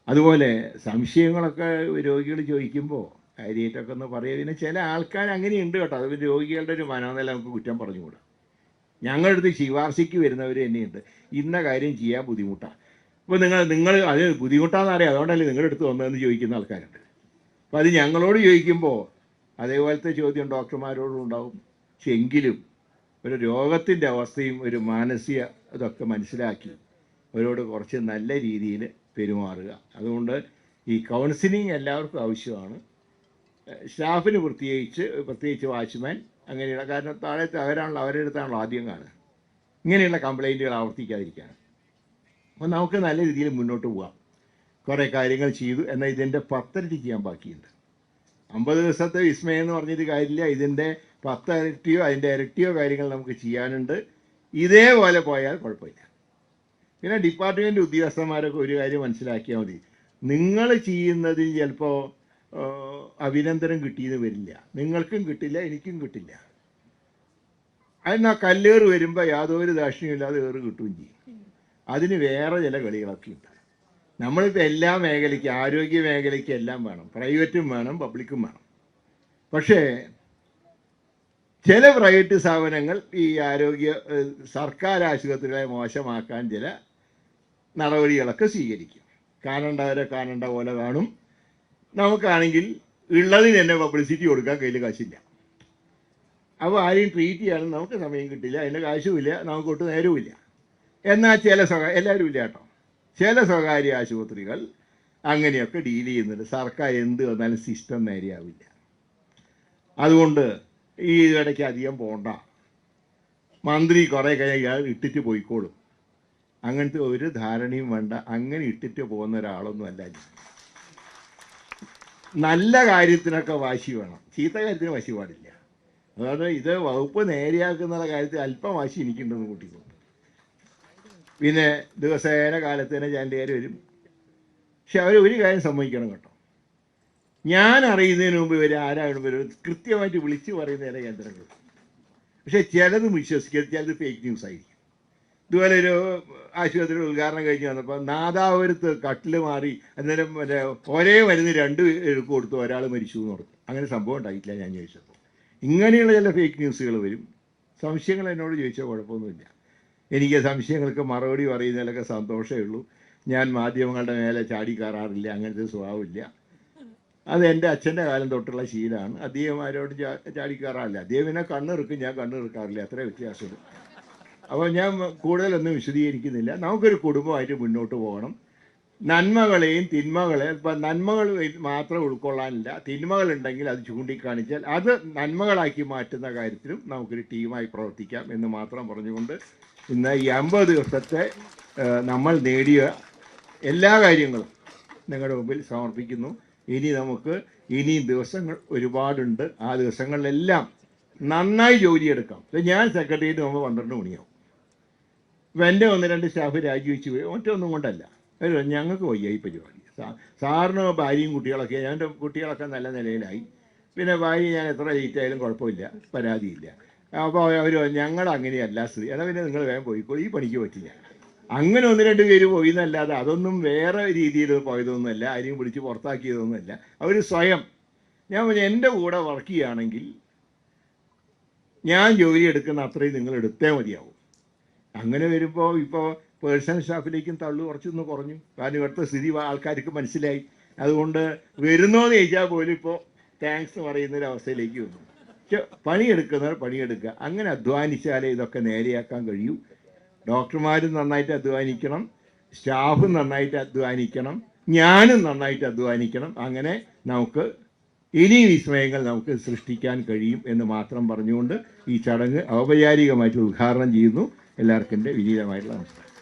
അതുപോലെ സംശയങ്ങളൊക്കെ രോഗികൾ ചോദിക്കുമ്പോൾ കാര്യമായിട്ടൊക്കെ ഒന്ന് പറയുക. പിന്നെ ചില ആൾക്കാർ അങ്ങനെയുണ്ട് കേട്ടോ, അത് രോഗികളുടെ ഒരു മനോനില നമുക്ക് കുറ്റം പറഞ്ഞുകൂടാ. ഞങ്ങളുടെ അടുത്ത് ശുപാർശയ്ക്ക് വരുന്നവർ തന്നെയുണ്ട്, ഇന്ന കാര്യം ചെയ്യാൻ ബുദ്ധിമുട്ടാണ്. അപ്പോൾ നിങ്ങൾ അത് ബുദ്ധിമുട്ടാണെന്ന് അറിയാം, അതുകൊണ്ടല്ലേ നിങ്ങളുടെ അടുത്ത് വന്നതെന്ന് ചോദിക്കുന്ന ആൾക്കാരുണ്ട്. അപ്പോൾ അത് ഞങ്ങളോട് ചോദിക്കുമ്പോൾ അതേപോലത്തെ ചോദ്യം ഡോക്ടർമാരോടും ഉണ്ടാവും. പക്ഷെ എങ്കിലും ഒരു രോഗത്തിൻ്റെ അവസ്ഥയും ഒരു മാനസിക ഇതൊക്കെ മനസ്സിലാക്കി അവരോട് കുറച്ച് നല്ല രീതിയിൽ പെരുമാറുക. അതുകൊണ്ട് ഈ കൗൺസിലിംഗ് എല്ലാവർക്കും ആവശ്യമാണ്. സ്റ്റാഫിന് പ്രത്യേകിച്ച് വാച്ച്മാൻ അങ്ങനെയുള്ള, കാരണം താഴത്തെ അവരുടെ അടുത്താണല്ലോ ആദ്യം കാണുക. ഇങ്ങനെയുള്ള കംപ്ലൈൻറ്റുകൾ ആവർത്തിക്കാതിരിക്കാൻ. അപ്പോൾ നമുക്ക് നല്ല രീതിയിൽ മുന്നോട്ട് പോകാം. കുറേ കാര്യങ്ങൾ ചെയ്തു, എന്നാൽ ഇതിൻ്റെ 10 ഇരട്ടി ചെയ്യാൻ ബാക്കിയുണ്ട്. 50 ദിവസത്തെ വിസ്മയം എന്ന് പറഞ്ഞിട്ട് കാര്യമില്ല. ഇതിൻ്റെ 10 ഇരട്ടിയോ അതിൻ്റെ ഇരട്ടിയോ കാര്യങ്ങൾ നമുക്ക് ചെയ്യാനുണ്ട്. ഇതേപോലെ പോയാൽ കുഴപ്പമില്ല. പിന്നെ ഡിപ്പാർട്ട്മെൻറ്റ് ഉദ്യോഗസ്ഥന്മാരൊക്കെ ഒരു കാര്യം മനസ്സിലാക്കിയാൽ മതി. നിങ്ങൾ ചെയ്യുന്നതിൽ ചിലപ്പോൾ അഭിനന്ദനം കിട്ടിയെന്ന് വരില്ല. നിങ്ങൾക്കും കിട്ടില്ല, എനിക്കും കിട്ടില്ല. അതിനാ കല്ലേറ് വരുമ്പോൾ യാതൊരു ദാക്ഷിണ്യമില്ലാതെ ഏറ് കിട്ടുകയും ചെയ്യും. അതിന് വേറെ ചില കളികളൊക്കെ ഉണ്ട്. നമ്മളിപ്പോൾ എല്ലാ മേഖലയ്ക്ക്, ആരോഗ്യ മേഖലയ്ക്ക് എല്ലാം വേണം, പ്രൈവറ്റും വേണം, പബ്ലിക്കും വേണം. പക്ഷേ ചില പ്രൈവറ്റ് സ്ഥാപനങ്ങൾ ഈ സർക്കാർ ആശുപത്രികളെ മോശമാക്കാൻ ചില നടപടികളൊക്കെ സ്വീകരിക്കും. കാണേണ്ട പോലെ കാണും. നമുക്കാണെങ്കിൽ ഉള്ളതിന് തന്നെ പബ്ലിസിറ്റി കൊടുക്കാൻ കയ്യിൽ കാശില്ല. അപ്പോൾ ആരെയും ട്രീറ്റ് ചെയ്യാനും നമുക്ക് സമയം കിട്ടില്ല, അതിൻ്റെ കാശുമില്ല, നമുക്കൊട്ട് നേരവുമില്ല. എന്നാൽ എല്ലാവരും ഇല്ല കേട്ടോ, ചില സ്വകാര്യ ആശുപത്രികൾ അങ്ങനെയൊക്കെ ഡീൽ ചെയ്യുന്നുണ്ട്. സർക്കാർ എന്ത് വന്നാലും സിസ്റ്റം നേരെയാവില്ല. അതുകൊണ്ട് ഈ ഇടയ്ക്ക് അധികം പോണ്ട, മന്ത്രി കുറേ കഴിഞ്ഞാൽ ഇട്ടിട്ട് പോയിക്കോളും, അങ്ങനത്തെ ഒരു ധാരണയും വേണ്ട. അങ്ങനെ ഇട്ടിട്ട് പോകുന്ന ഒരാളൊന്നും അല്ല. നല്ല കാര്യത്തിനൊക്കെ വാശി വേണം, ചീത്ത കാര്യത്തിന് വാശി പാടില്ല. അതുകൊണ്ട് ഇത് വകുപ്പ് നേരെയാക്കുന്ന കാര്യത്തിൽ അല്പം വാശി എനിക്കുണ്ടെന്ന് കൂട്ടിക്കോളും. പിന്നെ ദിവസേന കാലത്തേനെ ചാനലുകാർ വരും. പക്ഷെ അവർ ഒരു കാര്യം സമ്മതിക്കണം കേട്ടോ, ഞാൻ അറിയുന്നതിന് മുമ്പ് ഇവർ ആരാണ് കൃത്യമായിട്ട് വിളിച്ച് പറയുന്ന ചില കേന്ദ്രങ്ങൾ. പക്ഷെ ചിലത് വിശ്വസിക്കരുത്, ചിലത് ഫേക്ക് ന്യൂസ് ആയിരിക്കും. ഇതുപോലെ ഒരു ആശുപത്രിയുടെ ഉദ്ഘാടനം കഴിഞ്ഞ് വന്നപ്പോൾ നാദാപുരത്ത് കട്ടിൽ മാറി അന്നേരം ഒരേ മരുന്ന് 2 എടുക്കും കൊടുത്തു, ഒരാൾ മരിച്ചു എന്ന് പറഞ്ഞു. അങ്ങനെ സംഭവം ഉണ്ടായിട്ടില്ല. ഞാൻ ചോദിച്ചപ്പോൾ ഇങ്ങനെയുള്ള ചില ഫേക്ക് ന്യൂസുകൾ വരും. സംശയങ്ങൾ എന്നോട് ചോദിച്ചാൽ കുഴപ്പമൊന്നുമില്ല. എനിക്ക് സംശയങ്ങൾക്ക് മറുപടി പറയുന്നതിലൊക്കെ സന്തോഷമേ ഉള്ളൂ. ഞാൻ മാധ്യമങ്ങളുടെ മേലെ ചാടിക്കയറാറില്ല, അങ്ങനത്തെ സ്വഭാവമില്ല. അത് എൻ്റെ അച്ഛൻ്റെ കാലം തൊട്ടുള്ള ശീലമാണ്. അദ്ദേഹം ആരോടും ചാടിക്കയറാറില്ല. അദ്ദേഹം പിന്നെ കണ്ണിറുക്കും, ഞാൻ കണ്ണിറുക്കാറില്ല, അത്ര വ്യത്യാസമുള്ളൂ. അപ്പോൾ ഞാൻ കൂടുതലൊന്നും വിശദീകരിക്കുന്നില്ല. നമുക്കൊരു കുടുംബമായിട്ട് മുന്നോട്ട് പോകണം. നന്മകളെയും തിന്മകളെയും, ഇപ്പം നന്മകൾ മാത്രം ഉൾക്കൊള്ളാനില്ല, തിന്മകളുണ്ടെങ്കിൽ അത് ചൂണ്ടിക്കാണിച്ചാൽ അത് നന്മകളാക്കി മാറ്റുന്ന കാര്യത്തിലും നമുക്കൊരു ടീമായി പ്രവർത്തിക്കാം എന്ന് മാത്രം പറഞ്ഞുകൊണ്ട് ഇന്ന് ഈ 50 ദിവസത്തെ നമ്മൾ നേടിയ എല്ലാ കാര്യങ്ങളും നിങ്ങളുടെ മുമ്പിൽ സമർപ്പിക്കുന്നു. ഇനി ദിവസങ്ങൾ ഒരുപാടുണ്ട്. ആ ദിവസങ്ങളിലെല്ലാം നന്നായി ജോലിയെടുക്കാം. ഞാൻ സെക്രട്ടേറിയറ്റ് പോകുമ്പോൾ 12 മണിയാവും. ഇപ്പം എൻ്റെ 1-2 സ്റ്റാഫ് രാജിവെച്ച് പോയി. ഒറ്റൊന്നും കൊണ്ടല്ല, ഞങ്ങൾക്ക് വയ്യ ഈ പരിപാടി. സാറിന് ഭാര്യയും കുട്ടികളൊക്കെ, എൻ്റെ കുട്ടികളൊക്കെ നല്ല നിലയിലായി. പിന്നെ ഭാര്യ ഞാൻ എത്ര ലേറ്റ് ആയാലും കുഴപ്പമില്ല, പരാതിയില്ല. അപ്പോൾ അവർ ഞങ്ങളങ്ങനെയല്ല സ്ത്രീ, എന്നാൽ പിന്നെ നിങ്ങൾ വേഗം പോയിക്കോ, ഈ പണിക്ക് പറ്റില്ല. അങ്ങനെ 1-2 പേര് പോയി എന്നല്ലാതെ അതൊന്നും വേറെ രീതിയിൽ പോയതൊന്നുമല്ല, ആരെയും പിടിച്ച് പുറത്താക്കിയതൊന്നുമല്ല. അവർ സ്വയം, ഞാൻ എൻ്റെ കൂടെ വർക്ക് ചെയ്യുകയാണെങ്കിൽ ഞാൻ ജോലി എടുക്കുന്ന അത്രയും നിങ്ങൾ എടുത്തേ മതിയാവും. അങ്ങനെ വരുമ്പോൾ ഇപ്പോൾ പേഴ്സണൽ സ്റ്റാഫിലേക്കും കുറച്ചൊന്ന് കുറഞ്ഞു. കാരണം ഇവിടുത്തെ സ്ഥിതി ആൾക്കാർക്ക് മനസ്സിലായി. അതുകൊണ്ട് വരുന്നോന്ന് ചോദിച്ചാൽ പോലും ഇപ്പോൾ താങ്ക്സ് എന്ന് പറയുന്നൊരവസ്ഥയിലേക്ക് വന്നു. പക്ഷെ പണിയെടുക്കുന്നവർ പണിയെടുക്കുക. അങ്ങനെ അധ്വാനിച്ചാലേ ഇതൊക്കെ നേരെയാക്കാൻ കഴിയൂ. ഡോക്ടർമാരും നന്നായിട്ട് അധ്വാനിക്കണം, സ്റ്റാഫും നന്നായിട്ട് അധ്വാനിക്കണം, ഞാനും നന്നായിട്ട് അധ്വാനിക്കണം. അങ്ങനെ നമുക്ക് ഇനി വിസ്മയങ്ങൾ നമുക്ക് സൃഷ്ടിക്കാൻ കഴിയും എന്ന് മാത്രം പറഞ്ഞുകൊണ്ട് ഈ ചടങ്ങ് ഔപചാരികമായിട്ട് ഉദ്ഘാടനം ചെയ്യുന്നു. എല്ലാവർക്കും എൻ്റെ വിനീതമായിട്ടുള്ള നമസ്കാരം.